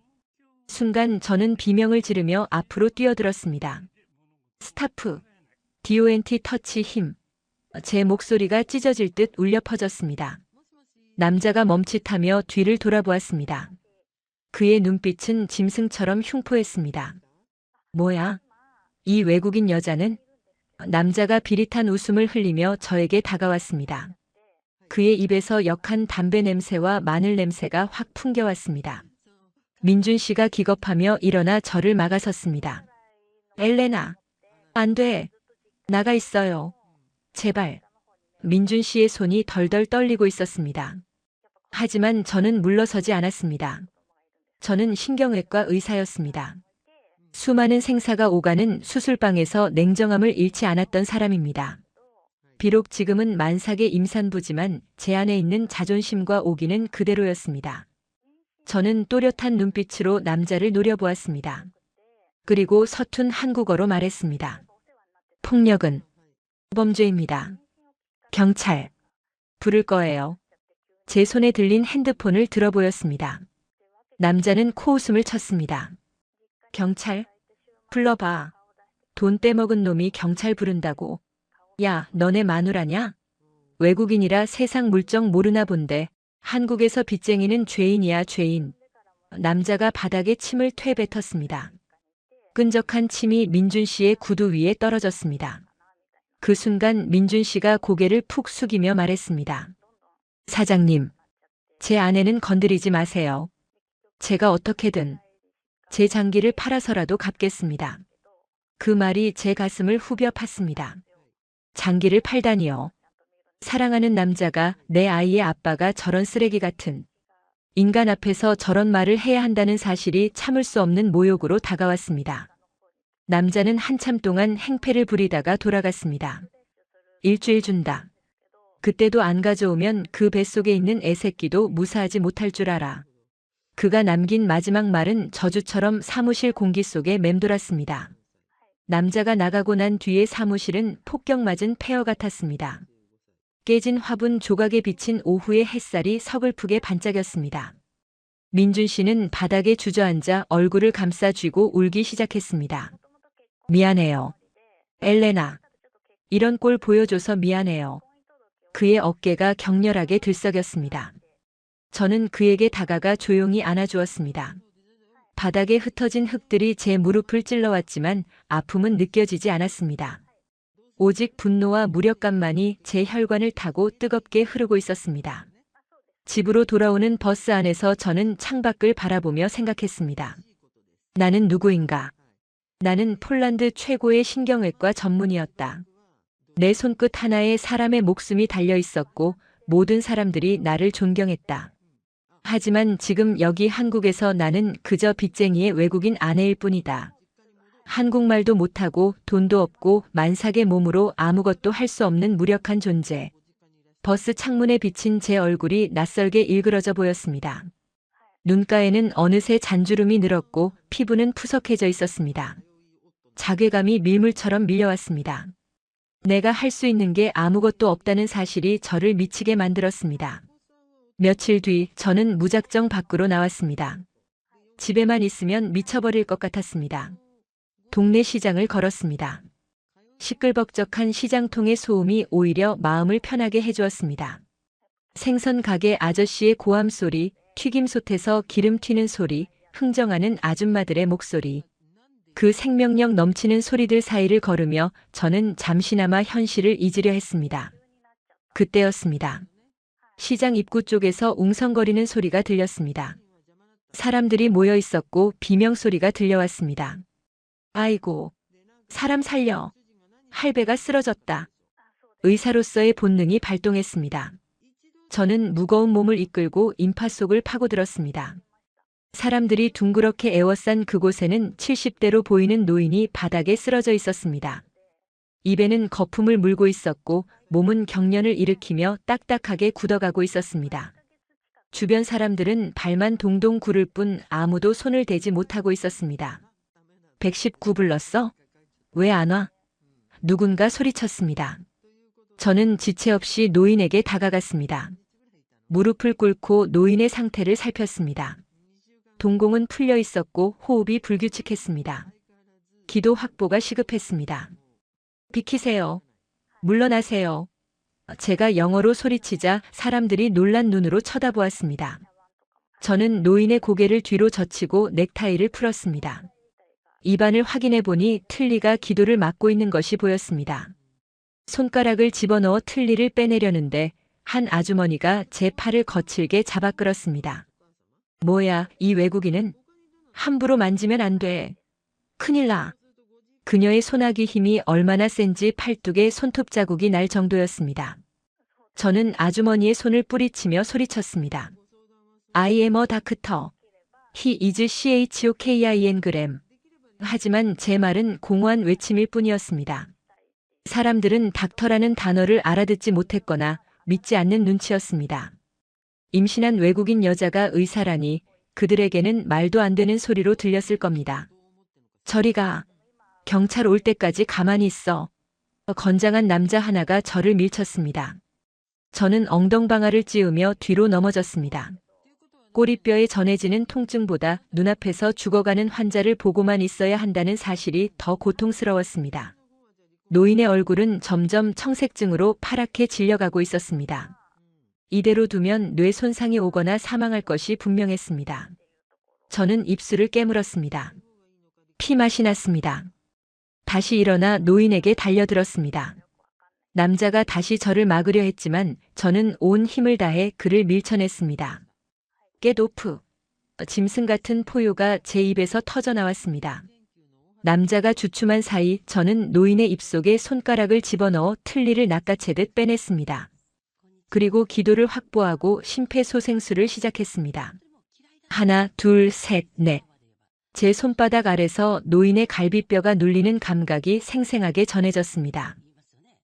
순간 저는 비명을 지르며 앞으로 뛰어들었습니다. 스타프. DONT 터치 힘. 제 목소리가 찢어질 듯 울려 퍼졌습니다. 남자가 멈칫하며 뒤를 돌아보았습니다. 그의 눈빛은 짐승처럼 흉포했습니다. 뭐야? 이 외국인 여자는? 남자가 비릿한 웃음을 흘리며 저에게 다가왔습니다. 그의 입에서 역한 담배 냄새와 마늘 냄새가 확 풍겨왔습니다. 민준 씨가 기겁하며 일어나 저를 막아섰습니다. 엘레나, 안 돼. 나가 있어요. 제발. 민준 씨의 손이 덜덜 떨리고 있었습니다. 하지만 저는 물러서지 않았습니다. 저는 신경외과 의사였습니다. 수많은 생사가 오가는 수술방에서 냉정함을 잃지 않았던 사람입니다. 비록 지금은 만삭의 임산부지만 제 안에 있는 자존심과 오기는 그대로였습니다. 저는 또렷한 눈빛으로 남자를 노려보았습니다. 그리고 서툰 한국어로 말했습니다. 폭력은 범죄입니다. 경찰. 부를 거예요. 제 손에 들린 핸드폰을 들어보였습니다. 남자는 코웃음을 쳤습니다. 경찰? 불러봐. 돈 떼먹은 놈이 경찰 부른다고. 야, 너네 마누라냐? 외국인이라 세상 물정 모르나 본데 한국에서 빚쟁이는 죄인이야, 죄인. 남자가 바닥에 침을 퇴뱉었습니다. 끈적한 침이 민준 씨의 구두 위에 떨어졌습니다. 그 순간 민준 씨가 고개를 푹 숙이며 말했습니다. 사장님, 제 아내는 건드리지 마세요. 제가 어떻게든 제 장기를 팔아서라도 갚겠습니다. 그 말이 제 가슴을 후벼 팠습니다. 장기를 팔다니요. 사랑하는 남자가 내 아이의 아빠가 저런 쓰레기 같은 인간 앞에서 저런 말을 해야 한다는 사실이 참을 수 없는 모욕으로 다가왔습니다. 남자는 한참 동안 행패를 부리다가 돌아갔습니다. 일주일 준다. 그때도 안 가져오면 그 뱃속에 있는 애새끼도 무사하지 못할 줄 알아. 그가 남긴 마지막 말은 저주처럼 사무실 공기 속에 맴돌았습니다. 남자가 나가고 난 뒤의 사무실은 폭격맞은 폐허 같았습니다. 깨진 화분 조각에 비친 오후의 햇살이 서글프게 반짝였습니다. 민준 씨는 바닥에 주저앉아 얼굴을 감싸 쥐고 울기 시작했습니다. 미안해요. 엘레나. 이런 꼴 보여줘서 미안해요. 그의 어깨가 격렬하게 들썩였습니다. 저는 그에게 다가가 조용히 안아주었습니다. 바닥에 흩어진 흙들이 제 무릎을 찔러왔지만 아픔은 느껴지지 않았습니다. 오직 분노와 무력감만이 제 혈관을 타고 뜨겁게 흐르고 있었습니다. 집으로 돌아오는 버스 안에서 저는 창밖을 바라보며 생각했습니다. 나는 누구인가? 나는 폴란드 최고의 신경외과 전문의였다. 내 손끝 하나에 사람의 목숨이 달려 있었고 모든 사람들이 나를 존경했다. 하지만 지금 여기 한국에서 나는 그저 빚쟁이의 외국인 아내일 뿐이다. 한국말도 못하고 돈도 없고 만삭의 몸으로 아무것도 할 수 없는 무력한 존재. 버스 창문에 비친 제 얼굴이 낯설게 일그러져 보였습니다. 눈가에는 어느새 잔주름이 늘었고 피부는 푸석해져 있었습니다. 자괴감이 밀물처럼 밀려왔습니다. 내가 할 수 있는 게 아무것도 없다는 사실이 저를 미치게 만들었습니다. 며칠 뒤 저는 무작정 밖으로 나왔습니다. 집에만 있으면 미쳐버릴 것 같았습니다. 동네 시장을 걸었습니다. 시끌벅적한 시장통의 소음이 오히려 마음을 편하게 해주었습니다. 생선 가게 아저씨의 고함 소리, 튀김솥에서 기름 튀는 소리, 흥정하는 아줌마들의 목소리. 그 생명력 넘치는 소리들 사이를 걸으며 저는 잠시나마 현실을 잊으려 했습니다. 그때였습니다. 시장 입구 쪽에서 웅성거리는 소리가 들렸습니다. 사람들이 모여 있었고 비명소리가 들려왔습니다. 아이고, 사람 살려. 할배가 쓰러졌다. 의사로서의 본능이 발동했습니다. 저는 무거운 몸을 이끌고 인파 속을 파고들었습니다. 사람들이 둥그렇게 에워싼 그곳에는 70대로 보이는 노인이 바닥에 쓰러져 있었습니다. 입에는 거품을 물고 있었고 몸은 경련을 일으키며 딱딱하게 굳어가고 있었습니다. 주변 사람들은 발만 동동 구를 뿐 아무도 손을 대지 못하고 있었습니다. 119 불렀어? 왜 안 와? 누군가 소리쳤습니다. 저는 지체 없이 노인에게 다가갔습니다. 무릎을 꿇고 노인의 상태를 살폈습니다. 동공은 풀려 있었고 호흡이 불규칙했습니다. 기도 확보가 시급했습니다. 비키세요. 물러나세요. 제가 영어로 소리치자 사람들이 놀란 눈으로 쳐다보았습니다. 저는 노인의 고개를 뒤로 젖히고 넥타이를 풀었습니다. 입안을 확인해 보니 틀니가 기도를 막고 있는 것이 보였습니다. 손가락을 집어넣어 틀니를 빼내려는데 한 아주머니가 제 팔을 거칠게 잡아 끌었습니다. 뭐야, 이 외국인은? 함부로 만지면 안 돼. 큰일 나. 그녀의 손아귀 힘이 얼마나 센지 팔뚝에 손톱 자국이 날 정도였습니다. 저는 아주머니의 손을 뿌리치며 소리쳤습니다. I am a doctor. He is CHOKIN gram. 하지만 제 말은 공허한 외침일 뿐이었습니다. 사람들은 닥터라는 단어를 알아듣지 못했거나 믿지 않는 눈치였습니다. 임신한 외국인 여자가 의사라니 그들에게는 말도 안 되는 소리로 들렸을 겁니다. 저리 가. 경찰 올 때까지 가만히 있어. 건장한 남자 하나가 저를 밀쳤습니다. 저는 엉덩방아를 찌우며 뒤로 넘어졌습니다. 꼬리뼈에 전해지는 통증보다 눈앞에서 죽어가는 환자를 보고만 있어야 한다는 사실이 더 고통스러웠습니다. 노인의 얼굴은 점점 청색증으로 파랗게 질려가고 있었습니다. 이대로 두면 뇌 손상이 오거나 사망할 것이 분명했습니다. 저는 입술을 깨물었습니다. 피맛이 났습니다. 다시 일어나 노인에게 달려들었습니다. 남자가 다시 저를 막으려 했지만 저는 온 힘을 다해 그를 밀쳐냈습니다. 겟오프. 짐승 같은 포효가 제 입에서 터져 나왔습니다. 남자가 주춤한 사이 저는 노인의 입속에 손가락을 집어넣어 틀니를 낚아채듯 빼냈습니다. 그리고 기도를 확보하고 심폐소생술을 시작했습니다. 하나, 둘, 셋, 넷. 제 손바닥 아래서 노인의 갈비뼈가 눌리는 감각이 생생하게 전해졌습니다.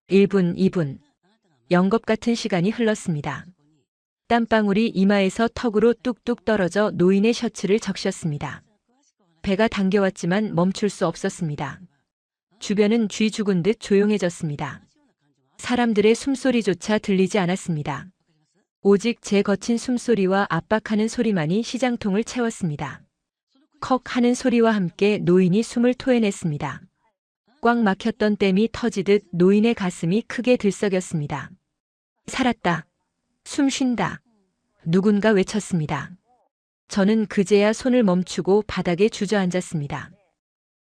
1분, 2분. 영겁 같은 시간이 흘렀습니다. 땀방울이 이마에서 턱으로 뚝뚝 떨어져 노인의 셔츠를 적셨습니다. 배가 당겨왔지만 멈출 수 없었습니다. 주변은 쥐 죽은 듯 조용해졌습니다. 사람들의 숨소리조차 들리지 않았습니다. 오직 제 거친 숨소리와 압박하는 소리만이 시장통을 채웠습니다. 컥 하는 소리와 함께 노인이 숨을 토해냈습니다. 꽉 막혔던 댐이 터지듯 노인의 가슴이 크게 들썩였습니다. 살았다. 숨 쉰다. 누군가 외쳤습니다. 저는 그제야 손을 멈추고 바닥에 주저앉았습니다.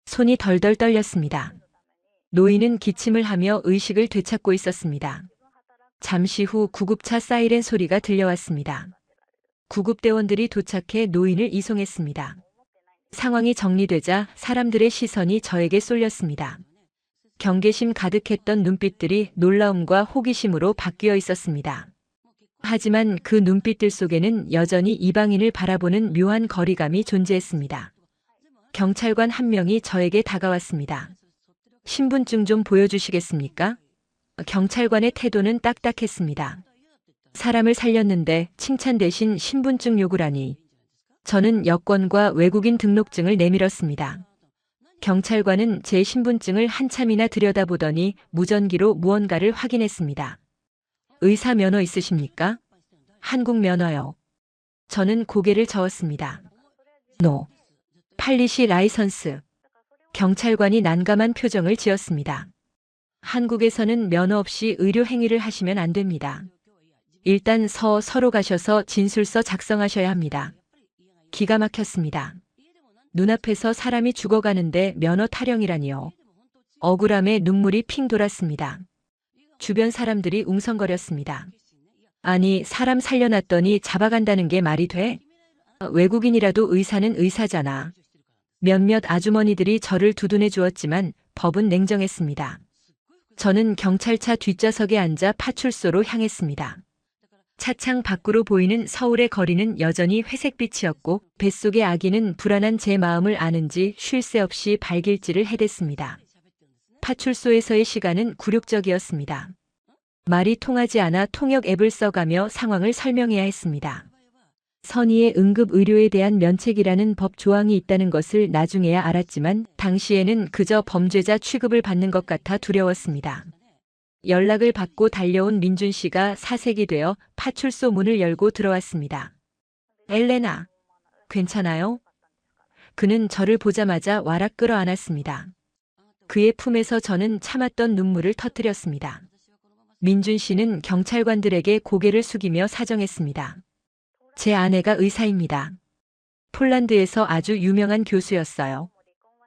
손이 덜덜 떨렸습니다. 노인은 기침을 하며 의식을 되찾고 있었습니다. 잠시 후 구급차 사이렌 소리가 들려왔습니다. 구급대원들이 도착해 노인을 이송했습니다. 상황이 정리되자 사람들의 시선이 저에게 쏠렸습니다. 경계심 가득했던 눈빛들이 놀라움과 호기심으로 바뀌어 있었습니다. 하지만 그 눈빛들 속에는 여전히 이방인을 바라보는 묘한 거리감이 존재했습니다. 경찰관 한 명이 저에게 다가왔습니다. 신분증 좀 보여주시겠습니까? 경찰관의 태도는 딱딱했습니다. 사람을 살렸는데 칭찬 대신 신분증 요구라니. 저는 여권과 외국인 등록증을 내밀었습니다. 경찰관은 제 신분증을 한참이나 들여다보더니 무전기로 무언가를 확인했습니다. 의사 면허 있으십니까? 한국 면허요. 저는 고개를 저었습니다. No. 팔리시 라이선스. 경찰관이 난감한 표정을 지었습니다. 한국에서는 면허 없이 의료 행위를 하시면 안 됩니다. 일단 서로 가셔서 진술서 작성하셔야 합니다. 기가 막혔습니다. 눈앞에서 사람이 죽어가는데 면허 타령이라니요. 억울함에 눈물이 핑 돌았습니다. 주변 사람들이 웅성거렸습니다. 아니, 사람 살려놨더니 잡아간다는 게 말이 돼? 외국인이라도 의사는 의사잖아. 몇몇 아주머니들이 저를 두둔해 주었지만 법은 냉정했습니다. 저는 경찰차 뒷좌석에 앉아 파출소로 향했습니다. 차창 밖으로 보이는 서울의 거리는 여전히 회색빛이었고 뱃속의 아기는 불안한 제 마음을 아는지 쉴 새 없이 발길질을 해댔습니다. 파출소에서의 시간은 굴욕적이었습니다. 말이 통하지 않아 통역 앱을 써가며 상황을 설명해야 했습니다. 선의의 응급의료에 대한 면책이라는 법 조항이 있다는 것을 나중에야 알았지만 당시에는 그저 범죄자 취급을 받는 것 같아 두려웠습니다. 연락을 받고 달려온 민준 씨가 사색이 되어 파출소 문을 열고 들어왔습니다. 엘레나, 괜찮아요? 그는 저를 보자마자 와락 끌어안았습니다. 그의 품에서 저는 참았던 눈물을 터뜨렸습니다. 민준 씨는 경찰관들에게 고개를 숙이며 사정했습니다. 제 아내가 의사입니다. 폴란드에서 아주 유명한 교수였어요.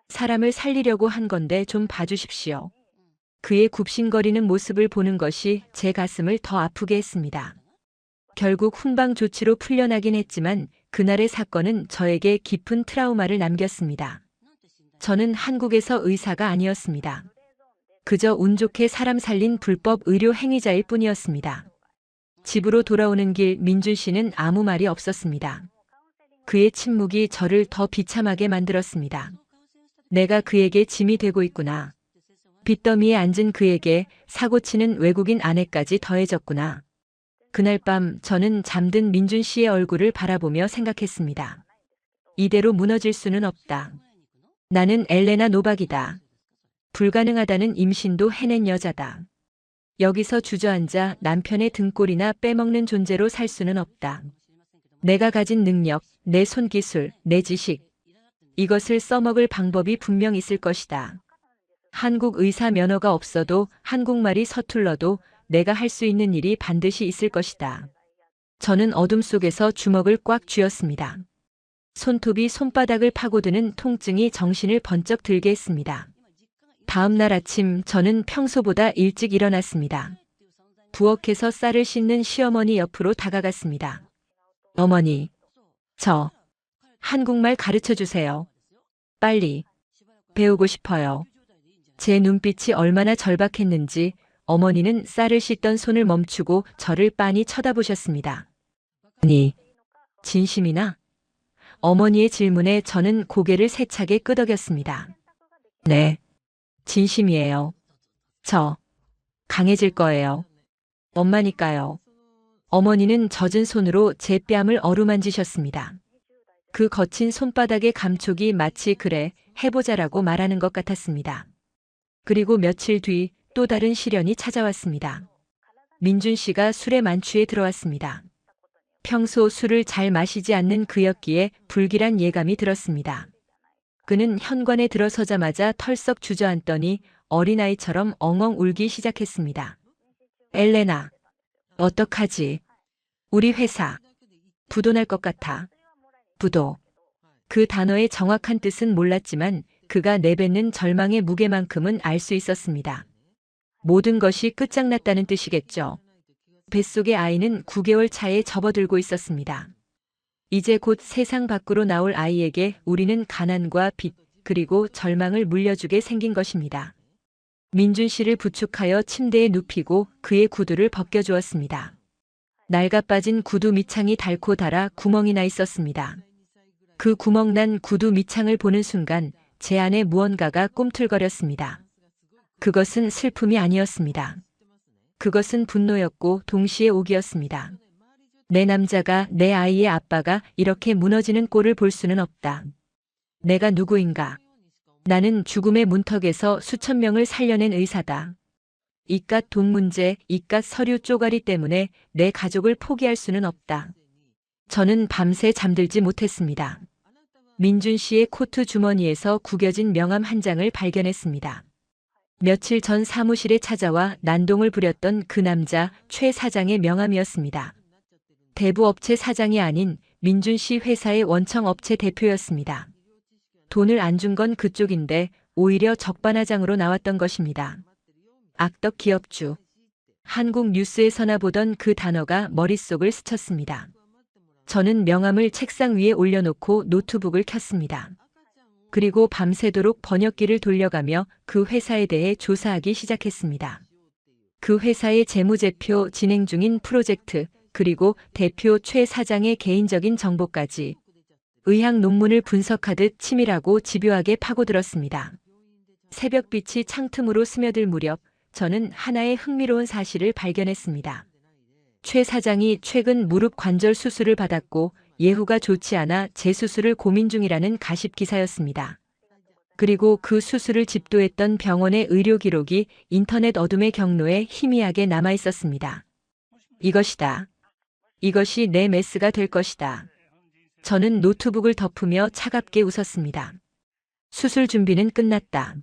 사람을 살리려고 한 건데 좀 봐주십시오. 그의 굽신거리는 모습을 보는 것이 제 가슴을 더 아프게 했습니다. 결국 훈방 조치로 풀려나긴 했지만 그날의 사건은 저에게 깊은 트라우마를 남겼습니다. 저는 한국에서 의사가 아니었습니다. 그저 운 좋게 사람 살린 불법 의료 행위자일 뿐이었습니다. 집으로 돌아오는 길 민준 씨는 아무 말이 없었습니다. 그의 침묵이 저를 더 비참하게 만들었습니다. 내가 그에게 짐이 되고 있구나. 빚더미에 앉은 그에게 사고치는 외국인 아내까지 더해졌구나. 그날 밤 저는 잠든 민준 씨의 얼굴을 바라보며 생각했습니다. 이대로 무너질 수는 없다. 나는 엘레나 노박이다. 불가능하다는 임신도 해낸 여자다. 여기서 주저앉아 남편의 등골이나 빼먹는 존재로 살 수는 없다. 내가 가진 능력, 내 손기술, 내 지식, 이것을 써먹을 방법이 분명 있을 것이다. 한국 의사 면허가 없어도 한국말이 서툴러도 내가 할 수 있는 일이 반드시 있을 것이다. 저는 어둠 속에서 주먹을 꽉 쥐었습니다. 손톱이 손바닥을 파고드는 통증이 정신을 번쩍 들게 했습니다. 다음 날 아침 저는 평소보다 일찍 일어났습니다. 부엌에서 쌀을 씻는 시어머니 옆으로 다가갔습니다. 어머니, 저 한국말 가르쳐 주세요. 빨리. 배우고 싶어요. 제 눈빛이 얼마나 절박했는지 어머니는 쌀을 씻던 손을 멈추고 저를 빤히 쳐다보셨습니다. 아니, 진심이나? 어머니의 질문에 저는 고개를 세차게 끄덕였습니다. 네, 진심이에요. 저 강해질 거예요. 엄마니까요. 어머니는 젖은 손으로 제 뺨을 어루만지셨습니다. 그 거친 손바닥의 감촉이 마치 그래, 해보자라고 말하는 것 같았습니다. 그리고 며칠 뒤 또 다른 시련이 찾아왔습니다. 민준 씨가 술에 만취해 들어왔습니다. 평소 술을 잘 마시지 않는 그였기에 불길한 예감이 들었습니다. 그는 현관에 들어서자마자 털썩 주저앉더니 어린아이처럼 엉엉 울기 시작했습니다. 엘레나, 어떡하지? 우리 회사 부도 날 것 같아. 부도. 그 단어의 정확한 뜻은 몰랐지만 그가 내뱉는 절망의 무게만큼은 알 수 있었습니다. 모든 것이 끝장났다는 뜻이겠죠. 뱃속의 아이는 9개월 차에 접어들고 있었습니다. 이제 곧 세상 밖으로 나올 아이에게 우리는 가난과 빚, 그리고 절망을 물려주게 생긴 것입니다. 민준 씨를 부축하여 침대에 눕히고 그의 구두를 벗겨주었습니다. 낡아빠진 구두 밑창이 닳고 닳아 구멍이 나 있었습니다. 그 구멍난 구두 밑창을 보는 순간 제 안에 무언가가 꿈틀거렸습니다. 그것은 슬픔이 아니었습니다. 그것은 분노였고 동시에 오기였습니다. 내 남자가, 내 아이의 아빠가 이렇게 무너지는 꼴을 볼 수는 없다. 내가 누구인가? 나는 죽음의 문턱에서 수천 명을 살려낸 의사다. 이깟 돈 문제, 이깟 서류 쪼가리 때문에 내 가족을 포기할 수는 없다. 저는 밤새 잠들지 못했습니다. 민준 씨의 코트 주머니에서 구겨진 명함 한 장을 발견했습니다. 며칠 전 사무실에 찾아와 난동을 부렸던 그 남자 최 사장의 명함이었습니다. 대부업체 사장이 아닌 민준 씨 회사의 원청업체 대표였습니다. 돈을 안 준 건 그쪽인데 오히려 적반하장으로 나왔던 것입니다. 악덕 기업주. 한국 뉴스에서나 보던 그 단어가 머릿속을 스쳤습니다. 저는 명함을 책상 위에 올려놓고 노트북을 켰습니다. 그리고 밤새도록 번역기를 돌려가며 그 회사에 대해 조사하기 시작했습니다. 그 회사의 재무제표, 진행 중인 프로젝트, 그리고 대표 최 사장의 개인적인 정보까지 의학 논문을 분석하듯 치밀하고 집요하게 파고들었습니다. 새벽빛이 창틈으로 스며들 무렵 저는 하나의 흥미로운 사실을 발견했습니다. 최 사장이 최근 무릎 관절 수술을 받았고 예후가 좋지 않아 재수술을 고민 중이라는 가십 기사였습니다. 그리고 그 수술을 집도했던 병원의 의료 기록이 인터넷 어둠의 경로에 희미하게 남아 있었습니다. 이것이다. 이것이 내 메스가 될 것이다. 저는 노트북을 덮으며 차갑게 웃었습니다. 수술 준비는 끝났다.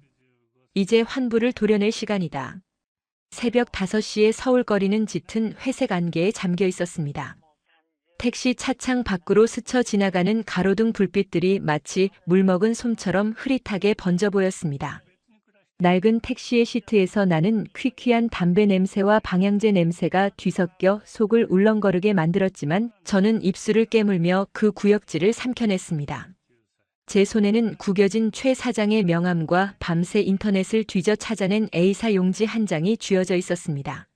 이제 환부를 도려낼 시간이다. 새벽 5시에 서울거리는 짙은 회색 안개에 잠겨 있었습니다. 택시 차창 밖으로 스쳐 지나가는 가로등 불빛들이 마치 물먹은 솜처럼 흐릿하게 번져 보였습니다. 낡은 택시의 시트에서 나는 퀴퀴한 담배 냄새와 방향제 냄새가 뒤섞여 속을 울렁거리게 만들었지만 저는 입술을 깨물며 그 구역질을 삼켜냈습니다. 제 손에는 구겨진 최 사장의 명함과 밤새 인터넷을 뒤져 찾아낸 A사 용지 한 장이 쥐어져 있었습니다.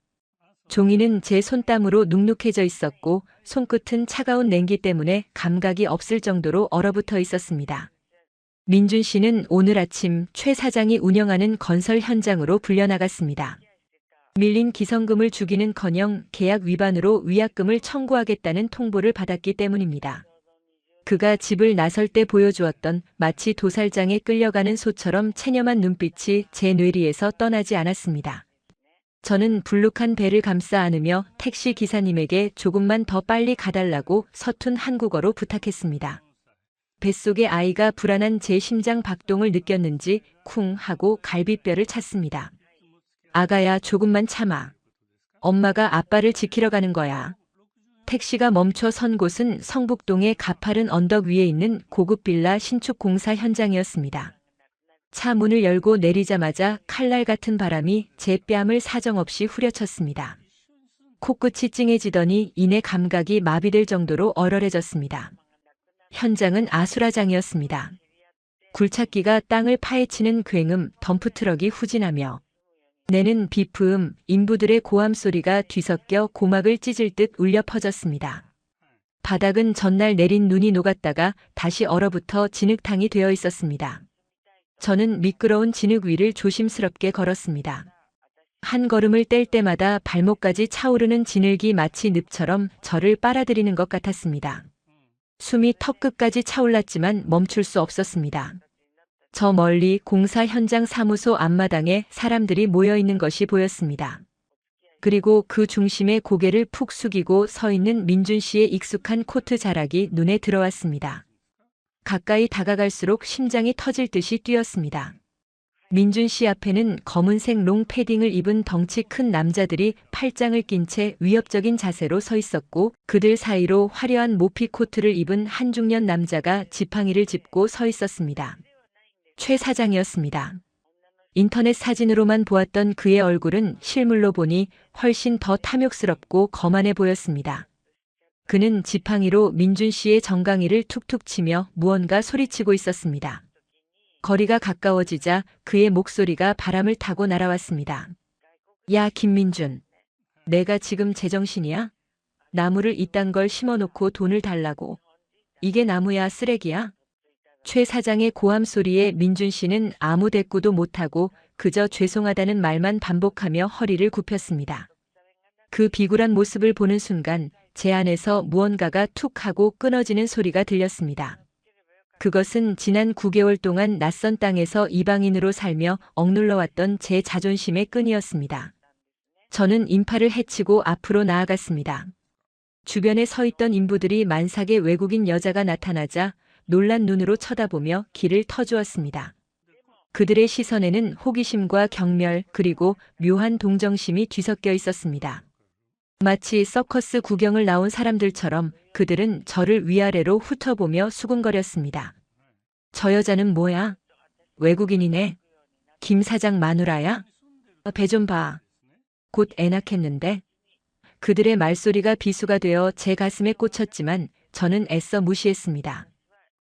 종이는 제 손땀으로 눅눅해져 있었고 손끝은 차가운 냉기 때문에 감각이 없을 정도로 얼어붙어 있었습니다. 민준 씨는 오늘 아침 최 사장이 운영하는 건설 현장으로 불려나갔습니다. 밀린 기성금을 주기는커녕 계약 위반으로 위약금을 청구하겠다는 통보를 받았기 때문입니다. 그가 집을 나설 때 보여주었던 마치 도살장에 끌려가는 소처럼 체념한 눈빛이 제 뇌리에서 떠나지 않았습니다. 저는 불룩한 배를 감싸 안으며 택시 기사님에게 조금만 더 빨리 가달라고 서툰 한국어로 부탁했습니다. 뱃속의 아이가 불안한 제 심장 박동을 느꼈는지 쿵 하고 갈비뼈를 찼습니다. 아가야, 조금만 참아. 엄마가 아빠를 지키러 가는 거야. 택시가 멈춰 선 곳은 성북동의 가파른 언덕 위에 있는 고급 빌라 신축 공사 현장이었습니다. 차 문을 열고 내리자마자 칼날 같은 바람이 제 뺨을 사정없이 후려쳤습니다. 코끝이 찡해지더니 이내 감각이 마비될 정도로 얼얼해졌습니다. 현장은 아수라장이었습니다. 굴착기가 땅을 파헤치는 굉음, 덤프트럭이 후진하며 내는 비프음, 인부들의 고함 소리가 뒤섞여 고막을 찢을 듯 울려 퍼졌습니다. 바닥은 전날 내린 눈이 녹았다가 다시 얼어붙어 진흙탕이 되어 있었습니다. 저는 미끄러운 진흙 위를 조심스럽게 걸었습니다. 한 걸음을 뗄 때마다 발목까지 차오르는 진흙이 마치 늪처럼 저를 빨아들이는 것 같았습니다. 숨이 턱끝까지 차올랐지만 멈출 수 없었습니다. 저 멀리 공사 현장 사무소 앞마당에 사람들이 모여 있는 것이 보였습니다. 그리고 그 중심에 고개를 푹 숙이고 서 있는 민준 씨의 익숙한 코트 자락이 눈에 들어왔습니다. 가까이 다가갈수록 심장이 터질 듯이 뛰었습니다. 민준 씨 앞에는 검은색 롱 패딩을 입은 덩치 큰 남자들이 팔짱을 낀 채 위협적인 자세로 서 있었고 그들 사이로 화려한 모피 코트를 입은 한 중년 남자가 지팡이를 짚고 서 있었습니다. 최 사장이었습니다. 인터넷 사진으로만 보았던 그의 얼굴은 실물로 보니 훨씬 더 탐욕스럽고 거만해 보였습니다. 그는 지팡이로 민준 씨의 정강이를 툭툭 치며 무언가 소리치고 있었습니다. 거리가 가까워지자 그의 목소리가 바람을 타고 날아왔습니다. 야, 김민준. 내가 지금 제정신이야? 나무를 이딴 걸 심어놓고 돈을 달라고. 이게 나무야, 쓰레기야? 최 사장의 고함 소리에 민준 씨는 아무 대꾸도 못하고 그저 죄송하다는 말만 반복하며 허리를 굽혔습니다. 그 비굴한 모습을 보는 순간 제 안에서 무언가가 툭 하고 끊어지는 소리가 들렸습니다. 그것은 지난 9개월 동안 낯선 땅에서 이방인으로 살며 억눌러왔던 제 자존심의 끈이었습니다. 저는 인파를 헤치고 앞으로 나아갔습니다. 주변에 서 있던 인부들이 만삭의 외국인 여자가 나타나자 놀란 눈으로 쳐다보며 길을 터주었습니다. 그들의 시선에는 호기심과 경멸 그리고 묘한 동정심이 뒤섞여 있었습니다. 마치 서커스 구경을 나온 사람들처럼 그들은 저를 위아래로 훑어보며 수군거렸습니다. 저 여자는 뭐야? 외국인이네. 김 사장 마누라야? 배 좀 봐. 곧 애 낳겠는데? 그들의 말소리가 비수가 되어 제 가슴에 꽂혔지만 저는 애써 무시했습니다.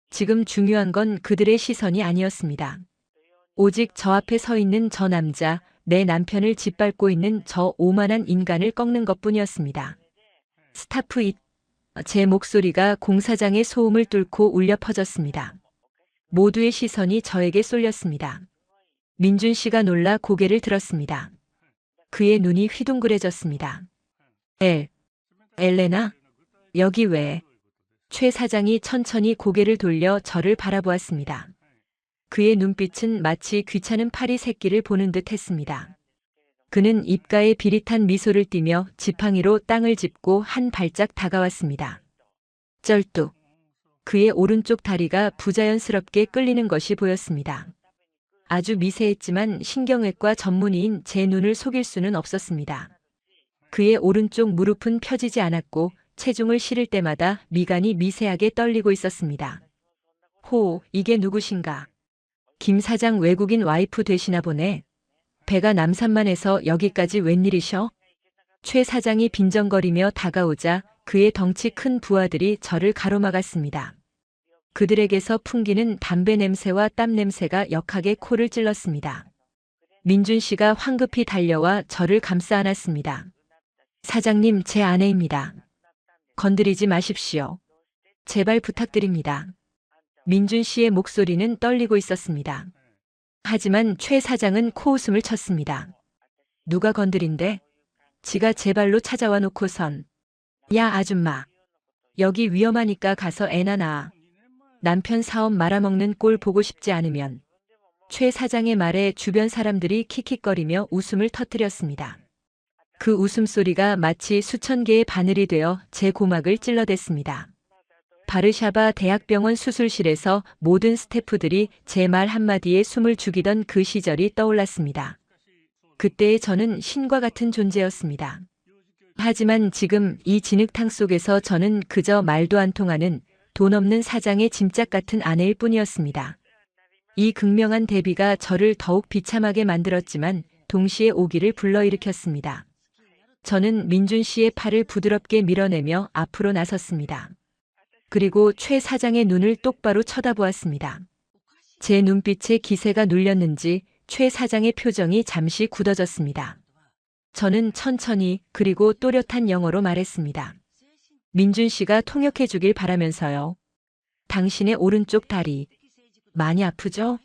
지금 중요한 건 그들의 시선이 아니었습니다. 오직 저 앞에 서 있는 저 남자, 내 남편을 짓밟고 있는 저 오만한 인간을 꺾는 것뿐이었습니다. 스타프 잇. 제 목소리가 공사장의 소음을 뚫고 울려 퍼졌습니다. 모두의 시선이 저에게 쏠렸습니다. 민준 씨가 놀라 고개를 들었습니다. 그의 눈이 휘둥그레졌습니다. 엘레나? 여기 왜? 최 사장이 천천히 고개를 돌려 저를 바라보았습니다. 그의 눈빛은 마치 귀찮은 파리 새끼를 보는 듯 했습니다. 그는 입가에 비릿한 미소를 띠며 지팡이로 땅을 짚고 한 발짝 다가왔습니다. 쩔뚝. 그의 오른쪽 다리가 부자연스럽게 끌리는 것이 보였습니다. 아주 미세했지만 신경외과 전문의인 제 눈을 속일 수는 없었습니다. 그의 오른쪽 무릎은 펴지지 않았고 체중을 실을 때마다 미간이 미세하게 떨리고 있었습니다. 호, 이게 누구신가? 김 사장 외국인 와이프 되시나 보네. 배가 남산만해서 여기까지 웬일이셔? 최 사장이 빈정거리며 다가오자 그의 덩치 큰 부하들이 저를 가로막았습니다. 그들에게서 풍기는 담배 냄새와 땀 냄새가 역하게 코를 찔렀습니다. 민준 씨가 황급히 달려와 저를 감싸 안았습니다. 사장님, 제 아내입니다. 건드리지 마십시오. 제발 부탁드립니다. 민준 씨의 목소리는 떨리고 있었습니다. 하지만 최 사장은 코웃음을 쳤습니다. 누가 건드린대? 지가 제 발로 찾아와 놓고선. 야, 아줌마. 여기 위험하니까 가서 애나 낳아. 남편 사업 말아먹는 꼴 보고 싶지 않으면. 최 사장의 말에 주변 사람들이 킥킥거리며 웃음을 터뜨렸습니다. 그 웃음소리가 마치 수천 개의 바늘이 되어 제 고막을 찔러댔습니다. 바르샤바 대학병원 수술실에서 모든 스태프들이 제 말 한마디에 숨을 죽이던 그 시절이 떠올랐습니다. 그때의 저는 신과 같은 존재였습니다. 하지만 지금 이 진흙탕 속에서 저는 그저 말도 안 통하는 돈 없는 사장의 짐짝 같은 아내일 뿐이었습니다. 이 극명한 대비가 저를 더욱 비참하게 만들었지만 동시에 오기를 불러일으켰습니다. 저는 민준 씨의 팔을 부드럽게 밀어내며 앞으로 나섰습니다. 그리고 최 사장의 눈을 똑바로 쳐다보았습니다. 제 눈빛에 기세가 눌렸는지 최 사장의 표정이 잠시 굳어졌습니다. 저는 천천히 그리고 또렷한 영어로 말했습니다. 민준 씨가 통역해 주길 바라면서요. 당신의 오른쪽 다리 많이 아프죠?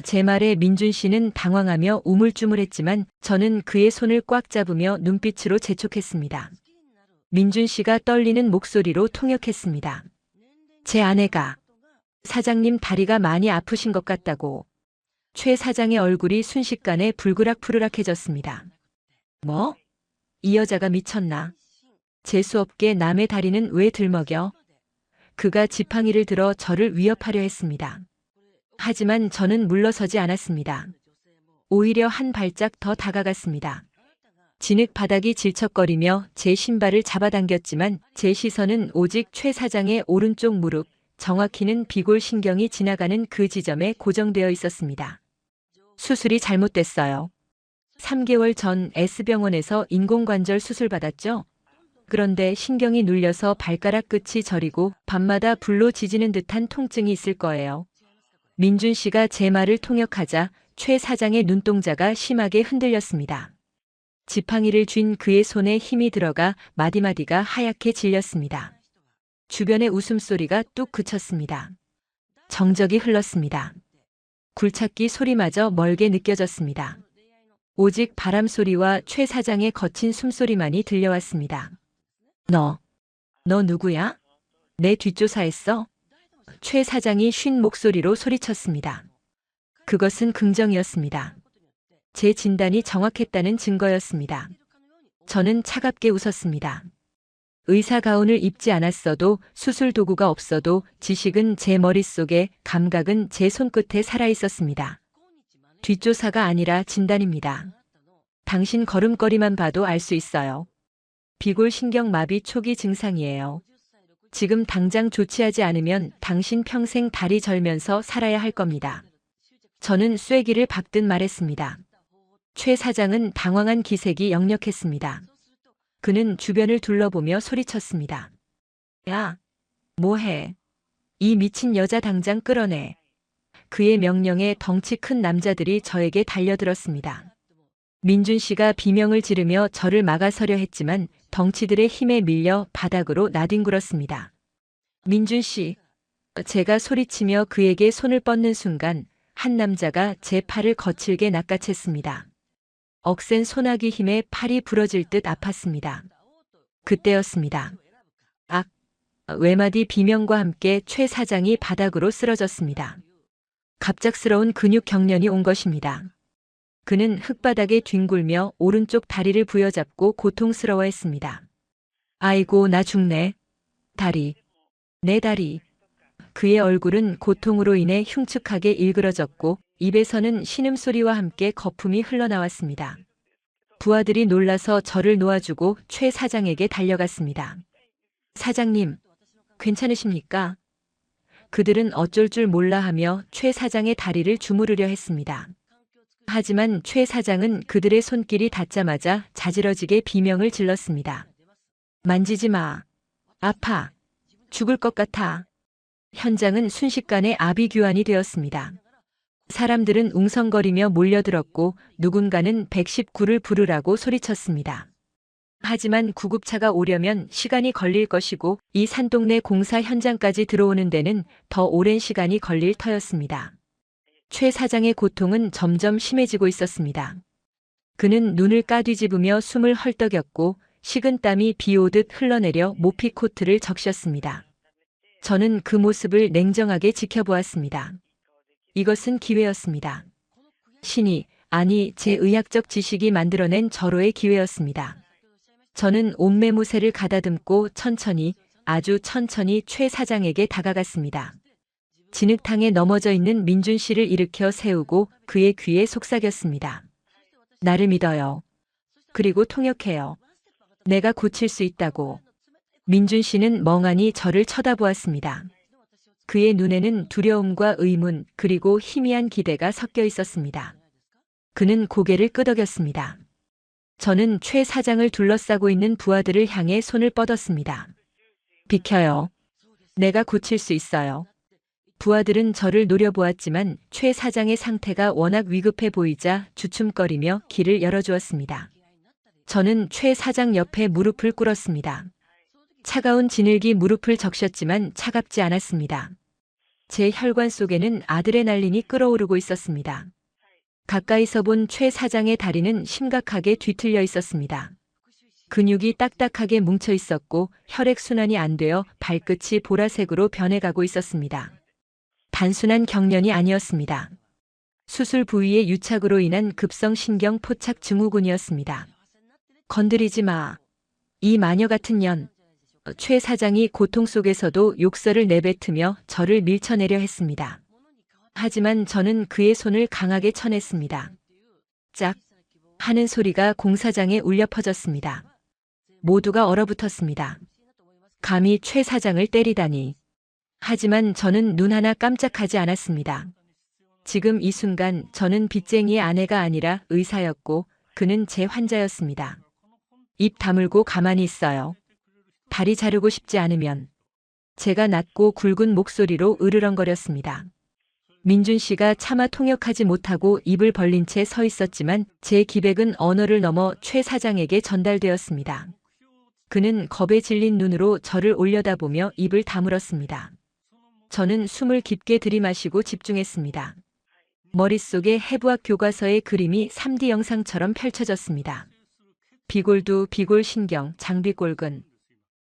제 말에 민준 씨는 당황하며 우물쭈물했지만 저는 그의 손을 꽉 잡으며 눈빛으로 재촉했습니다. 민준 씨가 떨리는 목소리로 통역했습니다. 제 아내가 사장님 다리가 많이 아프신 것 같다고. 최 사장의 얼굴이 순식간에 불그락푸르락해졌습니다. 뭐? 이 여자가 미쳤나? 재수없게 남의 다리는 왜 들먹여? 그가 지팡이를 들어 저를 위협하려 했습니다. 하지만 저는 물러서지 않았습니다. 오히려 한 발짝 더 다가갔습니다. 진흙 바닥이 질척거리며 제 신발을 잡아당겼지만 제 시선은 오직 최 사장의 오른쪽 무릎, 정확히는 비골신경이 지나가는 그 지점에 고정되어 있었습니다. 수술이 잘못됐어요. 3개월 전 S병원에서 인공관절 수술 받았죠? 그런데 신경이 눌려서 발가락 끝이 저리고 밤마다 불로 지지는 듯한 통증이 있을 거예요. 민준 씨가 제 말을 통역하자 최 사장의 눈동자가 심하게 흔들렸습니다. 지팡이를 쥔 그의 손에 힘이 들어가 마디마디가 하얗게 질렸습니다. 주변의 웃음소리가 뚝 그쳤습니다. 정적이 흘렀습니다. 굴착기 소리마저 멀게 느껴졌습니다. 오직 바람 소리와 최 사장의 거친 숨소리만이 들려왔습니다. 너 누구야? 내 뒷조사했어? 최 사장이 쉰 목소리로 소리쳤습니다. 그것은 긍정이었습니다. 제 진단이 정확했다는 증거였습니다. 저는 차갑게 웃었습니다. 의사 가운을 입지 않았어도 수술 도구가 없어도 지식은 제 머릿속에, 감각은 제 손끝에 살아있었습니다. 뒷조사가 아니라 진단입니다. 당신 걸음걸이만 봐도 알 수 있어요. 비골신경마비 초기 증상이에요. 지금 당장 조치하지 않으면 당신 평생 다리 절면서 살아야 할 겁니다. 저는 쐐기를 박듯 말했습니다. 최 사장은 당황한 기색이 역력했습니다. 그는 주변을 둘러보며 소리쳤습니다. 야, 뭐해? 이 미친 여자 당장 끌어내. 그의 명령에 덩치 큰 남자들이 저에게 달려들었습니다. 민준 씨가 비명을 지르며 저를 막아서려 했지만 덩치들의 힘에 밀려 바닥으로 나뒹굴었습니다. 민준 씨, 제가 소리치며 그에게 손을 뻗는 순간 한 남자가 제 팔을 거칠게 낚아챘습니다. 억센 소나기 힘에 팔이 부러질 듯 아팠습니다. 그때였습니다. 악! 외마디 비명과 함께 최 사장이 바닥으로 쓰러졌습니다. 갑작스러운 근육 경련이 온 것입니다. 그는 흙바닥에 뒹굴며 오른쪽 다리를 부여잡고 고통스러워했습니다. 아이고, 나 죽네. 다리. 내 다리. 그의 얼굴은 고통으로 인해 흉측하게 일그러졌고 입에서는 신음소리와 함께 거품이 흘러나왔습니다. 부하들이 놀라서 저를 놓아주고 최 사장에게 달려갔습니다. 사장님, 괜찮으십니까? 그들은 어쩔 줄 몰라 하며 최 사장의 다리를 주무르려 했습니다. 하지만 최 사장은 그들의 손길이 닿자마자 자지러지게 비명을 질렀습니다. 만지지 마. 아파. 죽을 것 같아. 현장은 순식간에 아비규환이 되었습니다. 사람들은 웅성거리며 몰려들었고 누군가는 119를 부르라고 소리쳤습니다. 하지만 구급차가 오려면 시간이 걸릴 것이고 이 산동네 공사 현장까지 들어오는 데는 더 오랜 시간이 걸릴 터였습니다. 최 사장의 고통은 점점 심해지고 있었습니다. 그는 눈을 까뒤집으며 숨을 헐떡였고 식은 땀이 비 오듯 흘러내려 모피 코트를 적셨습니다. 저는 그 모습을 냉정하게 지켜보았습니다. 이것은 기회였습니다. 신이, 아니 제 의학적 지식이 만들어낸 절호의 기회였습니다. 저는 옷매무새를 가다듬고 천천히, 아주 천천히 최 사장에게 다가갔습니다. 진흙탕에 넘어져 있는 민준 씨를 일으켜 세우고 그의 귀에 속삭였습니다. 나를 믿어요. 그리고 통역해요. 내가 고칠 수 있다고. 민준 씨는 멍하니 저를 쳐다보았습니다. 그의 눈에는 두려움과 의문 그리고 희미한 기대가 섞여 있었습니다. 그는 고개를 끄덕였습니다. 저는 최 사장을 둘러싸고 있는 부하들을 향해 손을 뻗었습니다. 비켜요. 내가 고칠 수 있어요. 부하들은 저를 노려보았지만 최 사장의 상태가 워낙 위급해 보이자 주춤거리며 길을 열어주었습니다. 저는 최 사장 옆에 무릎을 꿇었습니다. 차가운 진흙이 무릎을 적셨지만 차갑지 않았습니다. 제 혈관 속에는 아드레날린이 끓어오르고 있었습니다. 가까이서 본 최 사장의 다리는 심각하게 뒤틀려 있었습니다. 근육이 딱딱하게 뭉쳐 있었고 혈액순환이 안 되어 발끝이 보라색으로 변해가고 있었습니다. 단순한 경련이 아니었습니다. 수술 부위의 유착으로 인한 급성 신경 포착 증후군이었습니다. 건드리지 마. 이 마녀 같은 년. 최 사장이 고통 속에서도 욕설을 내뱉으며 저를 밀쳐내려 했습니다. 하지만 저는 그의 손을 강하게 쳐냈습니다. 짝 하는 소리가 공사장에 울려 퍼졌습니다. 모두가 얼어붙었습니다. 감히 최 사장을 때리다니. 하지만 저는 눈 하나 깜짝하지 않았습니다. 지금 이 순간 저는 빚쟁이의 아내가 아니라 의사였고 그는 제 환자였습니다. 입 다물고 가만히 있어요. 다리 자르고 싶지 않으면. 제가 낮고 굵은 목소리로 으르렁거렸습니다. 민준 씨가 차마 통역하지 못하고 입을 벌린 채 서 있었지만 제 기백은 언어를 넘어 최 사장에게 전달되었습니다. 그는 겁에 질린 눈으로 저를 올려다보며 입을 다물었습니다. 저는 숨을 깊게 들이마시고 집중했습니다. 머릿속에 해부학 교과서의 그림이 3D 영상처럼 펼쳐졌습니다. 비골두, 비골신경, 장비골근.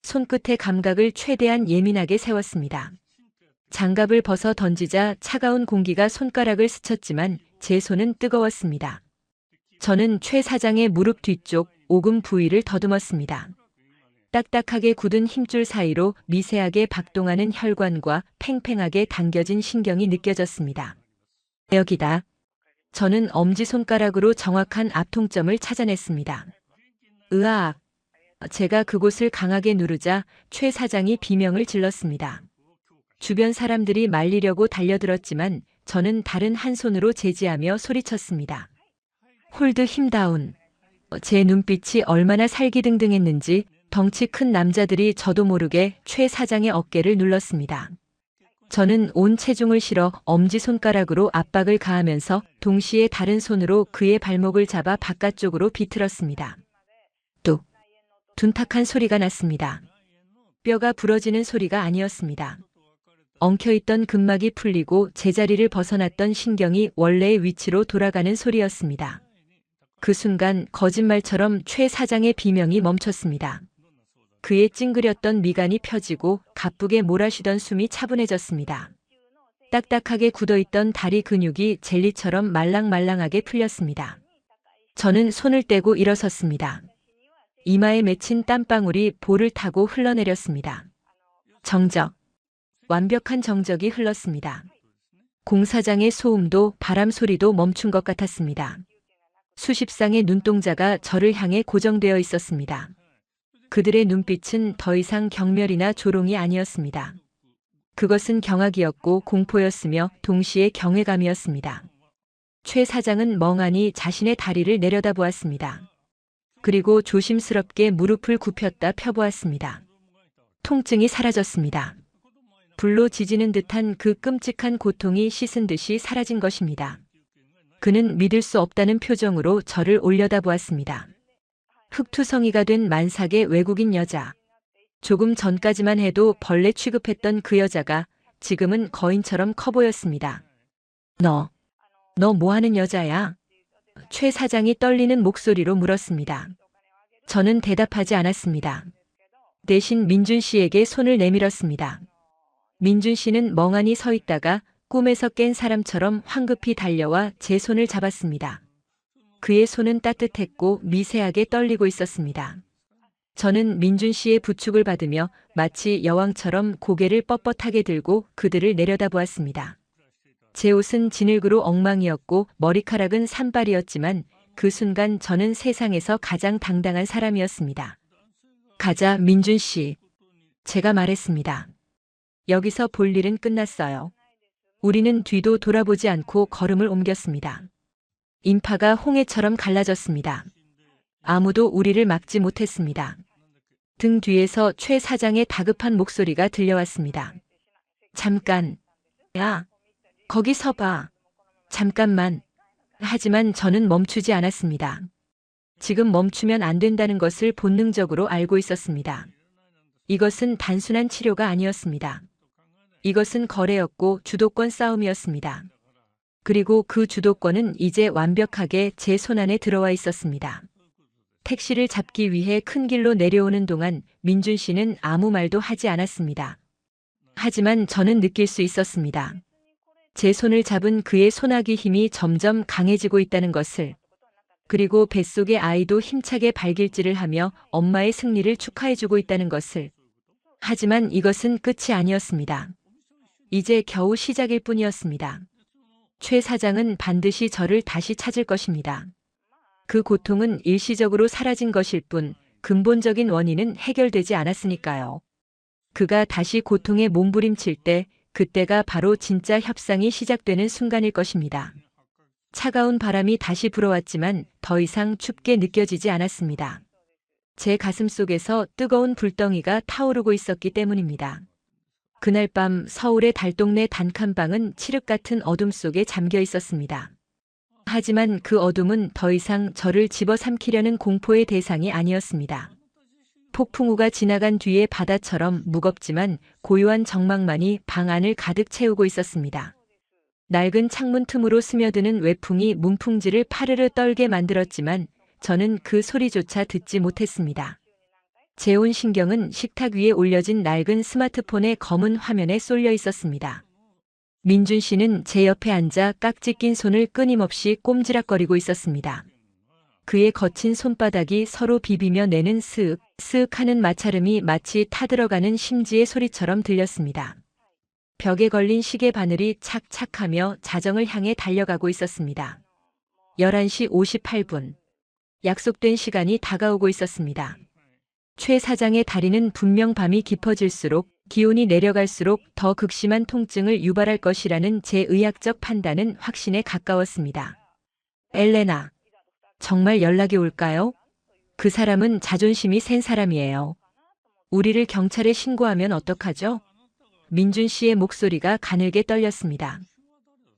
손끝의 감각을 최대한 예민하게 세웠습니다. 장갑을 벗어 던지자 차가운 공기가 손가락을 스쳤지만 제 손은 뜨거웠습니다. 저는 최 사장의 무릎 뒤쪽 오금 부위를 더듬었습니다. 딱딱하게 굳은 힘줄 사이로 미세하게 박동하는 혈관과 팽팽하게 당겨진 신경이 느껴졌습니다. 여기다. 저는 엄지손가락으로 정확한 압통점을 찾아냈습니다. 으악. 제가 그곳을 강하게 누르자 최 사장이 비명을 질렀습니다. 주변 사람들이 말리려고 달려들었지만 저는 다른 한 손으로 제지하며 소리쳤습니다. 홀드 힘다운. 제 눈빛이 얼마나 살기등등했는지 덩치 큰 남자들이 저도 모르게 최 사장의 어깨를 눌렀습니다. 저는 온 체중을 실어 엄지손가락으로 압박을 가하면서 동시에 다른 손으로 그의 발목을 잡아 바깥쪽으로 비틀었습니다. 뚝. 둔탁한 소리가 났습니다. 뼈가 부러지는 소리가 아니었습니다. 엉켜있던 근막이 풀리고 제자리를 벗어났던 신경이 원래의 위치로 돌아가는 소리였습니다. 그 순간 거짓말처럼 최 사장의 비명이 멈췄습니다. 그의 찡그렸던 미간이 펴지고 가쁘게 몰아쉬던 숨이 차분해졌습니다. 딱딱하게 굳어있던 다리 근육이 젤리처럼 말랑말랑하게 풀렸습니다. 저는 손을 떼고 일어섰습니다. 이마에 맺힌 땀방울이 볼을 타고 흘러내렸습니다. 정적. 완벽한 정적이 흘렀습니다. 공사장의 소음도 바람 소리도 멈춘 것 같았습니다. 수십 쌍의 눈동자가 저를 향해 고정되어 있었습니다. 그들의 눈빛은 더 이상 경멸이나 조롱이 아니었습니다. 그것은 경악이었고 공포였으며 동시에 경외감이었습니다. 최 사장은 멍하니 자신의 다리를 내려다보았습니다. 그리고 조심스럽게 무릎을 굽혔다 펴보았습니다. 통증이 사라졌습니다. 불로 지지는 듯한 그 끔찍한 고통이 씻은 듯이 사라진 것입니다. 그는 믿을 수 없다는 표정으로 저를 올려다보았습니다. 흑투성이가 된 만삭의 외국인 여자. 조금 전까지만 해도 벌레 취급했던 그 여자가 지금은 거인처럼 커 보였습니다. 너 뭐 하는 여자야? 최 사장이 떨리는 목소리로 물었습니다. 저는 대답하지 않았습니다. 대신 민준 씨에게 손을 내밀었습니다. 민준 씨는 멍하니 서 있다가 꿈에서 깬 사람처럼 황급히 달려와 제 손을 잡았습니다. 그의 손은 따뜻했고 미세하게 떨리고 있었습니다. 저는 민준 씨의 부축을 받으며 마치 여왕처럼 고개를 뻣뻣하게 들고 그들을 내려다보았습니다. 제 옷은 진흙으로 엉망이었고 머리카락은 산발이었지만 그 순간 저는 세상에서 가장 당당한 사람이었습니다. 가자, 민준 씨. 제가 말했습니다. 여기서 볼 일은 끝났어요. 우리는 뒤도 돌아보지 않고 걸음을 옮겼습니다. 인파가 홍해처럼 갈라졌습니다. 아무도 우리를 막지 못했습니다. 등 뒤에서 최 사장의 다급한 목소리가 들려왔습니다. 잠깐. 야, 거기 서봐. 잠깐만. 하지만 저는 멈추지 않았습니다. 지금 멈추면 안 된다는 것을 본능적으로 알고 있었습니다. 이것은 단순한 치료가 아니었습니다. 이것은 거래였고 주도권 싸움이었습니다. 그리고 그 주도권은 이제 완벽하게 제 손안에 들어와 있었습니다. 택시를 잡기 위해 큰 길로 내려오는 동안 민준 씨는 아무 말도 하지 않았습니다. 하지만 저는 느낄 수 있었습니다. 제 손을 잡은 그의 소나기 힘이 점점 강해지고 있다는 것을. 그리고 뱃속의 아이도 힘차게 발길질을 하며 엄마의 승리를 축하해주고 있다는 것을. 하지만 이것은 끝이 아니었습니다. 이제 겨우 시작일 뿐이었습니다. 최 사장은 반드시 저를 다시 찾을 것입니다. 그 고통은 일시적으로 사라진 것일 뿐 근본적인 원인은 해결되지 않았으니까요. 그가 다시 고통에 몸부림칠 때 그때가 바로 진짜 협상이 시작되는 순간일 것입니다. 차가운 바람이 다시 불어왔지만 더 이상 춥게 느껴지지 않았습니다. 제 가슴 속에서 뜨거운 불덩이가 타오르고 있었기 때문입니다. 그날 밤 서울의 달동네 단칸방은 칠흑 같은 어둠 속에 잠겨 있었습니다. 하지만 그 어둠은 더 이상 저를 집어삼키려는 공포의 대상이 아니었습니다. 폭풍우가 지나간 뒤의 바다처럼 무겁지만 고요한 정막만이 방 안을 가득 채우고 있었습니다. 낡은 창문 틈으로 스며드는 외풍이 문풍지를 파르르 떨게 만들었지만 저는 그 소리조차 듣지 못했습니다. 제 온 신경은 식탁 위에 올려진 낡은 스마트폰의 검은 화면에 쏠려 있었습니다. 민준 씨는 제 옆에 앉아 깍지 낀 손을 끊임없이 꼼지락거리고 있었습니다. 그의 거친 손바닥이 서로 비비며 내는 스윽, 스윽 하는 마찰음이 마치 타들어가는 심지의 소리처럼 들렸습니다. 벽에 걸린 시계 바늘이 착착하며 자정을 향해 달려가고 있었습니다. 11시 58분. 약속된 시간이 다가오고 있었습니다. 최 사장의 다리는 분명 밤이 깊어질수록 기온이 내려갈수록 더 극심한 통증을 유발할 것이라는 제 의학적 판단은 확신에 가까웠습니다. 엘레나. 정말 연락이 올까요? 그 사람은 자존심이 센 사람이에요. 우리를 경찰에 신고하면 어떡하죠? 민준 씨의 목소리가 가늘게 떨렸습니다.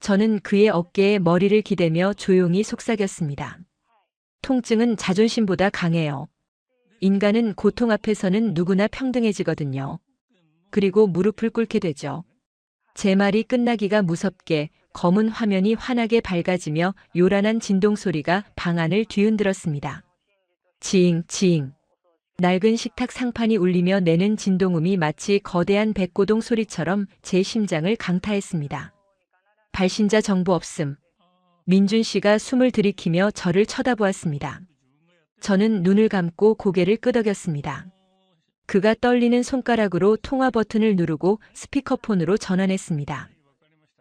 저는 그의 어깨에 머리를 기대며 조용히 속삭였습니다. 통증은 자존심보다 강해요. 인간은 고통 앞에서는 누구나 평등해지거든요. 그리고 무릎을 꿇게 되죠. 제 말이 끝나기가 무섭게 검은 화면이 환하게 밝아지며 요란한 진동 소리가 방 안을 뒤흔들었습니다. 지잉, 지잉. 낡은 식탁 상판이 울리며 내는 진동음이 마치 거대한 백고동 소리처럼 제 심장을 강타했습니다. 발신자 정보 없음. 민준 씨가 숨을 들이키며 저를 쳐다보았습니다. 저는 눈을 감고 고개를 끄덕였습니다. 그가 떨리는 손가락으로 통화 버튼을 누르고 스피커폰으로 전환했습니다.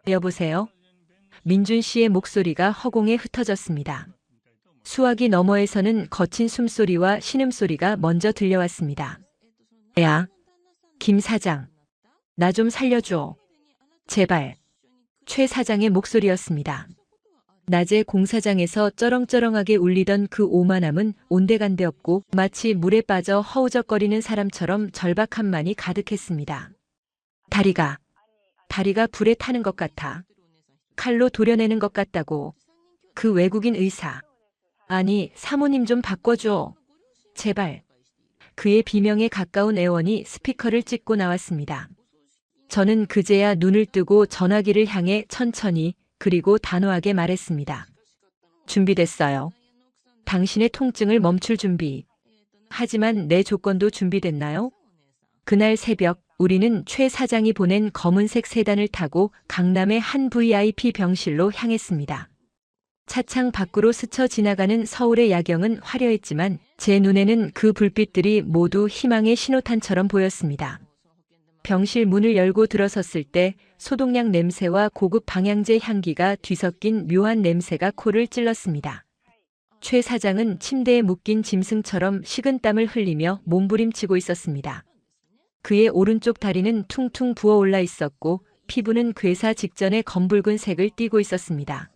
여보세요? 민준 씨의 목소리가 허공에 흩어졌습니다. 수화기 너머에서는 거친 숨소리와 신음소리가 먼저 들려왔습니다. 야, 김 사장. 나 좀 살려줘. 제발. 최 사장의 목소리였습니다. 낮에 공사장에서 쩌렁쩌렁하게 울리던 그 오만함은 온데간데 없고 마치 물에 빠져 허우적거리는 사람처럼 절박함만이 가득했습니다. 다리가 불에 타는 것 같아. 칼로 도려내는 것 같다고. 그 외국인 의사. 아니, 사모님 좀 바꿔줘. 제발. 그의 비명에 가까운 애원이 스피커를 찍고 나왔습니다. 저는 그제야 눈을 뜨고 전화기를 향해 천천히 그리고 단호하게 말했습니다. 준비됐어요. 당신의 통증을 멈출 준비. 하지만 내 조건도 준비됐나요? 그날 새벽 우리는 최 사장이 보낸 검은색 세단을 타고 강남의 한 VIP 병실로 향했습니다. 차창 밖으로 스쳐 지나가는 서울의 야경은 화려했지만 제 눈에는 그 불빛들이 모두 희망의 신호탄처럼 보였습니다. 병실 문을 열고 들어섰을 때 소독약 냄새와 고급 방향제 향기가 뒤섞인 묘한 냄새가 코를 찔렀습니다. 최 사장은 침대에 묶인 짐승처럼 식은땀을 흘리며 몸부림치고 있었습니다. 그의 오른쪽 다리는 퉁퉁 부어올라 있었고 피부는 괴사 직전의 검붉은 색을 띠고 있었습니다.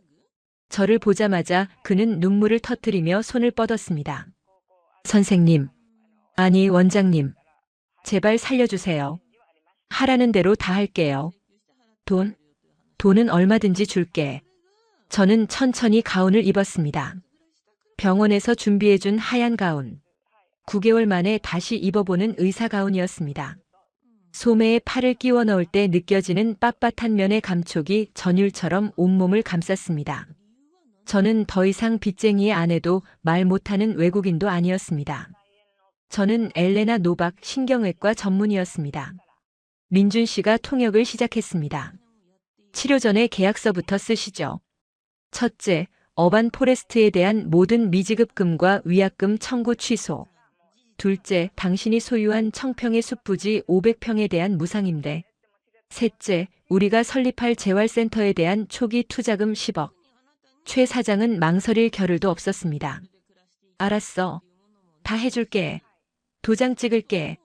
저를 보자마자 그는 눈물을 터뜨리며 손을 뻗었습니다. 선생님, 아니 원장님, 제발 살려주세요. 하라는 대로 다 할게요. 돈은 얼마든지 줄게. 저는 천천히 가운을 입었습니다. 병원에서 준비해준 하얀 가운. 9개월 만에 다시 입어보는 의사 가운이었습니다. 소매에 팔을 끼워 넣을 때 느껴지는 빳빳한 면의 감촉이 전율처럼 온몸을 감쌌습니다. 저는 더 이상 빚쟁이의 아내도 말 못하는 외국인도 아니었습니다. 저는 엘레나 노박 신경외과 전문의였습니다. 민준 씨가 통역을 시작했습니다. 치료 전에 계약서부터 쓰시죠. 첫째, 어반 포레스트에 대한 모든 미지급금과 위약금 청구 취소. 둘째, 당신이 소유한 청평의 숲부지 500평에 대한 무상임대. 셋째, 우리가 설립할 재활센터에 대한 초기 투자금 10억. 최 사장은 망설일 겨를도 없었습니다. 알았어. 다 해줄게. 도장 찍을게.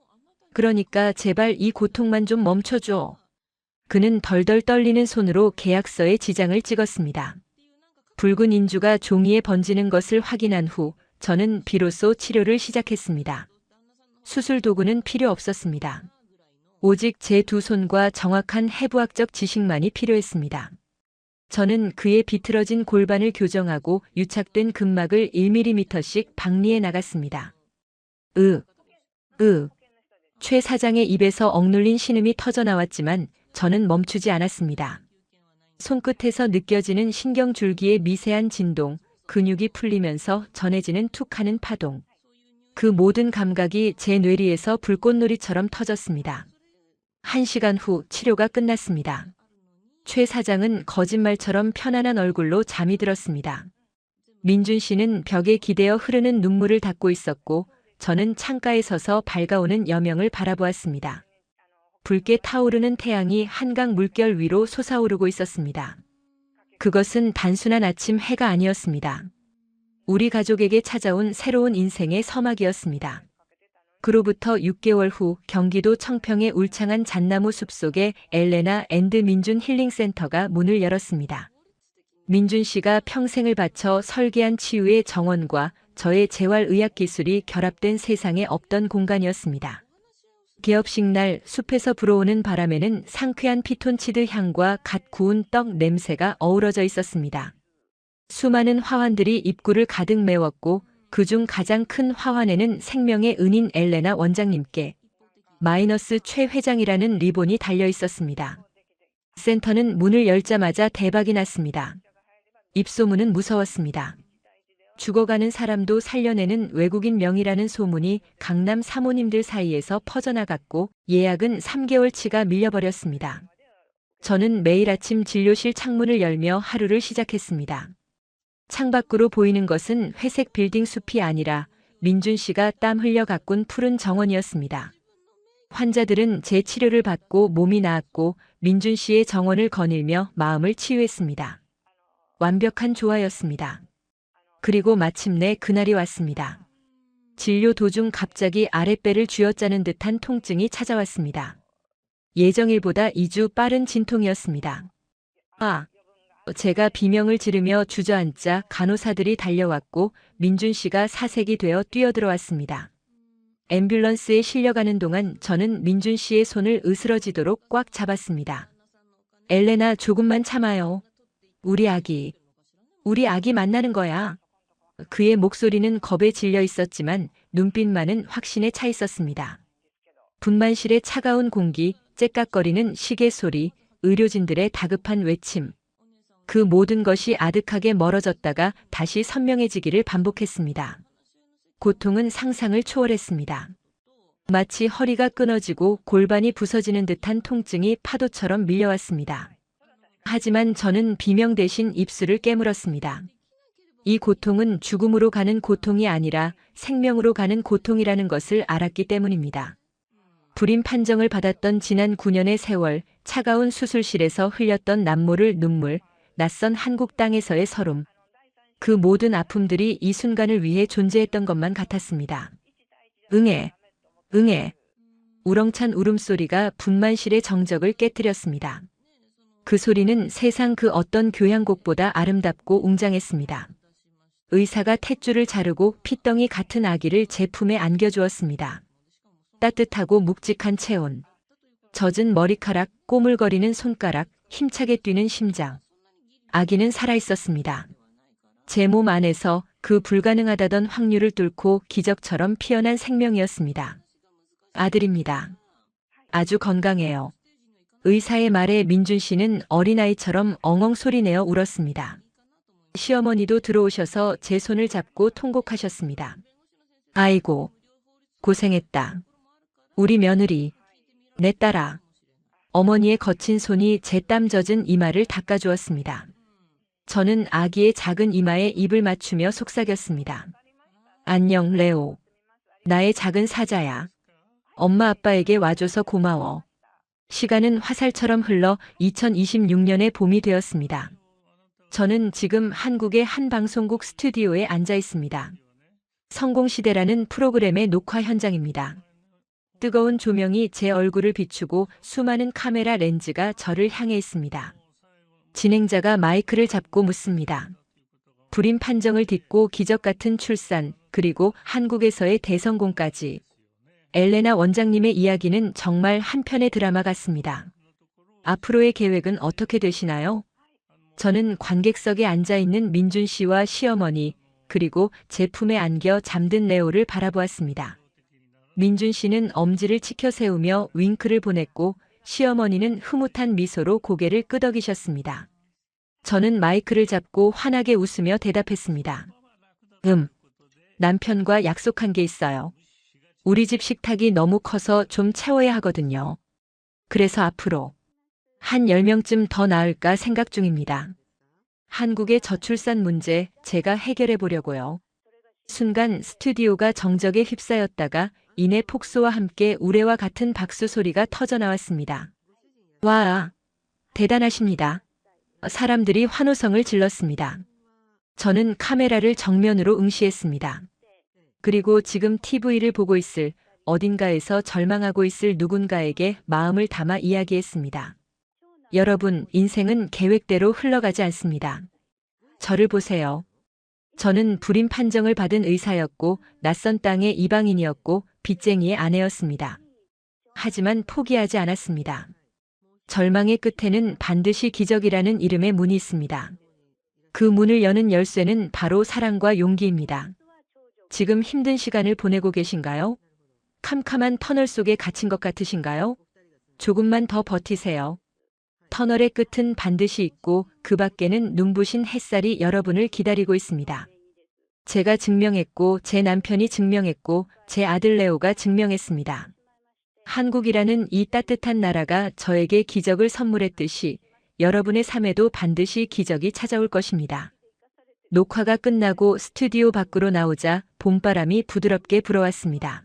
그러니까 제발 이 고통만 좀 멈춰줘. 그는 덜덜 떨리는 손으로 계약서에 지장을 찍었습니다. 붉은 인주가 종이에 번지는 것을 확인한 후 저는 비로소 치료를 시작했습니다. 수술 도구는 필요 없었습니다. 오직 제 두 손과 정확한 해부학적 지식만이 필요했습니다. 저는 그의 비틀어진 골반을 교정하고 유착된 근막을 1mm씩 박리해 나갔습니다. 최 사장의 입에서 억눌린 신음이 터져나왔지만 저는 멈추지 않았습니다. 손끝에서 느껴지는 신경줄기의 미세한 진동, 근육이 풀리면서 전해지는 툭하는 파동. 그 모든 감각이 제 뇌리에서 불꽃놀이처럼 터졌습니다. 1시간 후 치료가 끝났습니다. 최 사장은 거짓말처럼 편안한 얼굴로 잠이 들었습니다. 민준 씨는 벽에 기대어 흐르는 눈물을 닦고 있었고 저는 창가에 서서 밝아오는 여명을 바라보았습니다. 붉게 타오르는 태양이 한강 물결 위로 솟아오르고 있었습니다. 그것은 단순한 아침 해가 아니었습니다. 우리 가족에게 찾아온 새로운 인생의 서막이었습니다. 그로부터 6개월 후 경기도 청평의 울창한 잣나무 숲속에 엘레나 앤드 민준 힐링센터가 문을 열었습니다. 민준 씨가 평생을 바쳐 설계한 치유의 정원과 저의 재활의학 기술이 결합된 세상에 없던 공간이었습니다. 개업식 날 숲에서 불어오는 바람에는 상쾌한 피톤치드 향과 갓 구운 떡 냄새가 어우러져 있었습니다. 수많은 화환들이 입구를 가득 메웠고 그중 가장 큰 화환에는 생명의 은인 엘레나 원장님께 마이너스 최 회장이라는 리본이 달려 있었습니다. 센터는 문을 열자마자 대박이 났습니다. 입소문은 무서웠습니다. 죽어가는 사람도 살려내는 외국인 명의라는 소문이 강남 사모님들 사이에서 퍼져나갔고 예약은 3개월치가 밀려버렸습니다. 저는 매일 아침 진료실 창문을 열며 하루를 시작했습니다. 창밖으로 보이는 것은 회색 빌딩 숲이 아니라 민준 씨가 땀 흘려 가꾼 푸른 정원이었습니다. 환자들은 제 치료를 받고 몸이 나았고 민준 씨의 정원을 거닐며 마음을 치유했습니다. 완벽한 조화였습니다. 그리고 마침내 그날이 왔습니다. 진료 도중 갑자기 아랫배를 쥐어짜는 듯한 통증이 찾아왔습니다. 예정일보다 2주 빠른 진통이었습니다. 제가 비명을 지르며 주저앉자 간호사들이 달려왔고 민준 씨가 사색이 되어 뛰어들어왔습니다. 앰뷸런스에 실려가는 동안 저는 민준 씨의 손을 으스러지도록 꽉 잡았습니다. 엘레나, 조금만 참아요. 우리 아기 만나는 거야. 그의 목소리는 겁에 질려 있었지만 눈빛만은 확신에 차 있었습니다. 분만실의 차가운 공기, 째깍거리는 시계 소리, 의료진들의 다급한 외침. 그 모든 것이 아득하게 멀어졌다가 다시 선명해지기를 반복했습니다. 고통은 상상을 초월했습니다. 마치 허리가 끊어지고 골반이 부서지는 듯한 통증이 파도처럼 밀려왔습니다. 하지만 저는 비명 대신 입술을 깨물었습니다. 이 고통은 죽음으로 가는 고통이 아니라 생명으로 가는 고통이라는 것을 알았기 때문입니다. 불임 판정을 받았던 지난 9년의 세월, 차가운 수술실에서 흘렸던 남모를 눈물, 낯선 한국 땅에서의 서름. 그 모든 아픔들이 이 순간을 위해 존재했던 것만 같았습니다. 응애. 우렁찬 울음소리가 분만실의 정적을 깨뜨렸습니다. 그 소리는 세상 그 어떤 교향곡보다 아름답고 웅장했습니다. 의사가 탯줄을 자르고 피덩이 같은 아기를 제 품에 안겨주었습니다. 따뜻하고 묵직한 체온, 젖은 머리카락, 꼬물거리는 손가락, 힘차게 뛰는 심장. 아기는 살아있었습니다. 제 몸 안에서 그 불가능하다던 확률을 뚫고 기적처럼 피어난 생명이었습니다. 아들입니다. 아주 건강해요. 의사의 말에 민준 씨는 어린아이처럼 엉엉 소리내어 울었습니다. 시어머니도 들어오셔서 제 손을 잡고 통곡하셨습니다. 아이고, 고생했다. 우리 며느리, 내 딸아. 어머니의 거친 손이 제 땀 젖은 이마를 닦아주었습니다. 저는 아기의 작은 이마에 입을 맞추며 속삭였습니다. 안녕, 레오. 나의 작은 사자야. 엄마 아빠에게 와줘서 고마워. 시간은 화살처럼 흘러 2026년의 봄이 되었습니다. 저는 지금 한국의 한 방송국 스튜디오에 앉아 있습니다. 성공시대라는 프로그램의 녹화 현장입니다. 뜨거운 조명이 제 얼굴을 비추고 수많은 카메라 렌즈가 저를 향해 있습니다. 진행자가 마이크를 잡고 묻습니다. 불임 판정을 딛고 기적 같은 출산, 그리고 한국에서의 대성공까지. 엘레나 원장님의 이야기는 정말 한 편의 드라마 같습니다. 앞으로의 계획은 어떻게 되시나요? 저는 관객석에 앉아있는 민준 씨와 시어머니, 그리고 제 품에 안겨 잠든 레오를 바라보았습니다. 민준 씨는 엄지를 치켜 세우며 윙크를 보냈고 시어머니는 흐뭇한 미소로 고개를 끄덕이셨습니다. 저는 마이크를 잡고 환하게 웃으며 대답했습니다. 남편과 약속한 게 있어요. 우리 집 식탁이 너무 커서 좀 채워야 하거든요. 그래서 앞으로 한 10명쯤 더 낳을까 생각 중입니다. 한국의 저출산 문제 제가 해결해 보려고요. 순간 스튜디오가 정적에 휩싸였다가 이내 폭소와 함께 우레와 같은 박수 소리가 터져 나왔습니다. 와, 대단하십니다. 사람들이 환호성을 질렀습니다. 저는 카메라를 정면으로 응시했습니다. 그리고 지금 TV를 보고 있을 어딘가에서 절망하고 있을 누군가에게 마음을 담아 이야기했습니다. 여러분, 인생은 계획대로 흘러가지 않습니다. 저를 보세요. 저는 불임 판정을 받은 의사였고 낯선 땅의 이방인이었고 빚쟁이의 아내였습니다. 하지만 포기하지 않았습니다. 절망의 끝에는 반드시 기적이라는 이름의 문이 있습니다. 그 문을 여는 열쇠는 바로 사랑과 용기입니다. 지금 힘든 시간을 보내고 계신가요? 캄캄한 터널 속에 갇힌 것 같으신가요? 조금만 더 버티세요. 터널의 끝은 반드시 있고 그 밖에는 눈부신 햇살이 여러분을 기다리고 있습니다. 제가 증명했고, 제 남편이 증명했고, 제 아들 레오가 증명했습니다. 한국이라는 이 따뜻한 나라가 저에게 기적을 선물했듯이 여러분의 삶에도 반드시 기적이 찾아올 것입니다. 녹화가 끝나고 스튜디오 밖으로 나오자 봄바람이 부드럽게 불어왔습니다.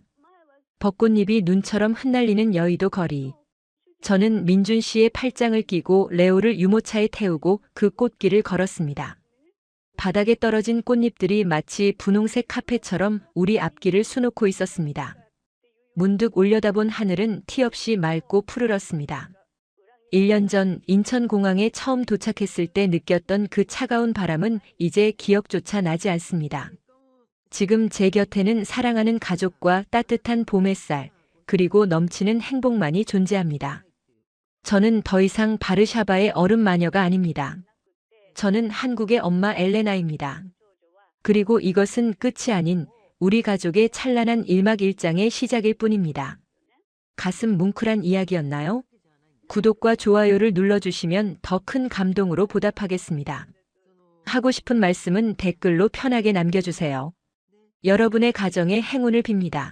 벚꽃잎이 눈처럼 흩날리는 여의도 거리. 저는 민준 씨의 팔짱을 끼고 레오를 유모차에 태우고 그 꽃길을 걸었습니다. 바닥에 떨어진 꽃잎들이 마치 분홍색 카펫처럼 우리 앞길을 수놓고 있었습니다. 문득 올려다본 하늘은 티 없이 맑고 푸르렀습니다. 1년 전 인천공항에 처음 도착했을 때 느꼈던 그 차가운 바람은 이제 기억조차 나지 않습니다. 지금 제 곁에는 사랑하는 가족과 따뜻한 봄 햇살, 그리고 넘치는 행복만이 존재합니다. 저는 더 이상 바르샤바의 얼음 마녀가 아닙니다. 저는 한국의 엄마 엘레나입니다. 그리고 이것은 끝이 아닌 우리 가족의 찬란한 일막일장의 시작일 뿐입니다. 가슴 뭉클한 이야기였나요? 구독과 좋아요를 눌러주시면 더 큰 감동으로 보답하겠습니다. 하고 싶은 말씀은 댓글로 편하게 남겨주세요. 여러분의 가정에 행운을 빕니다.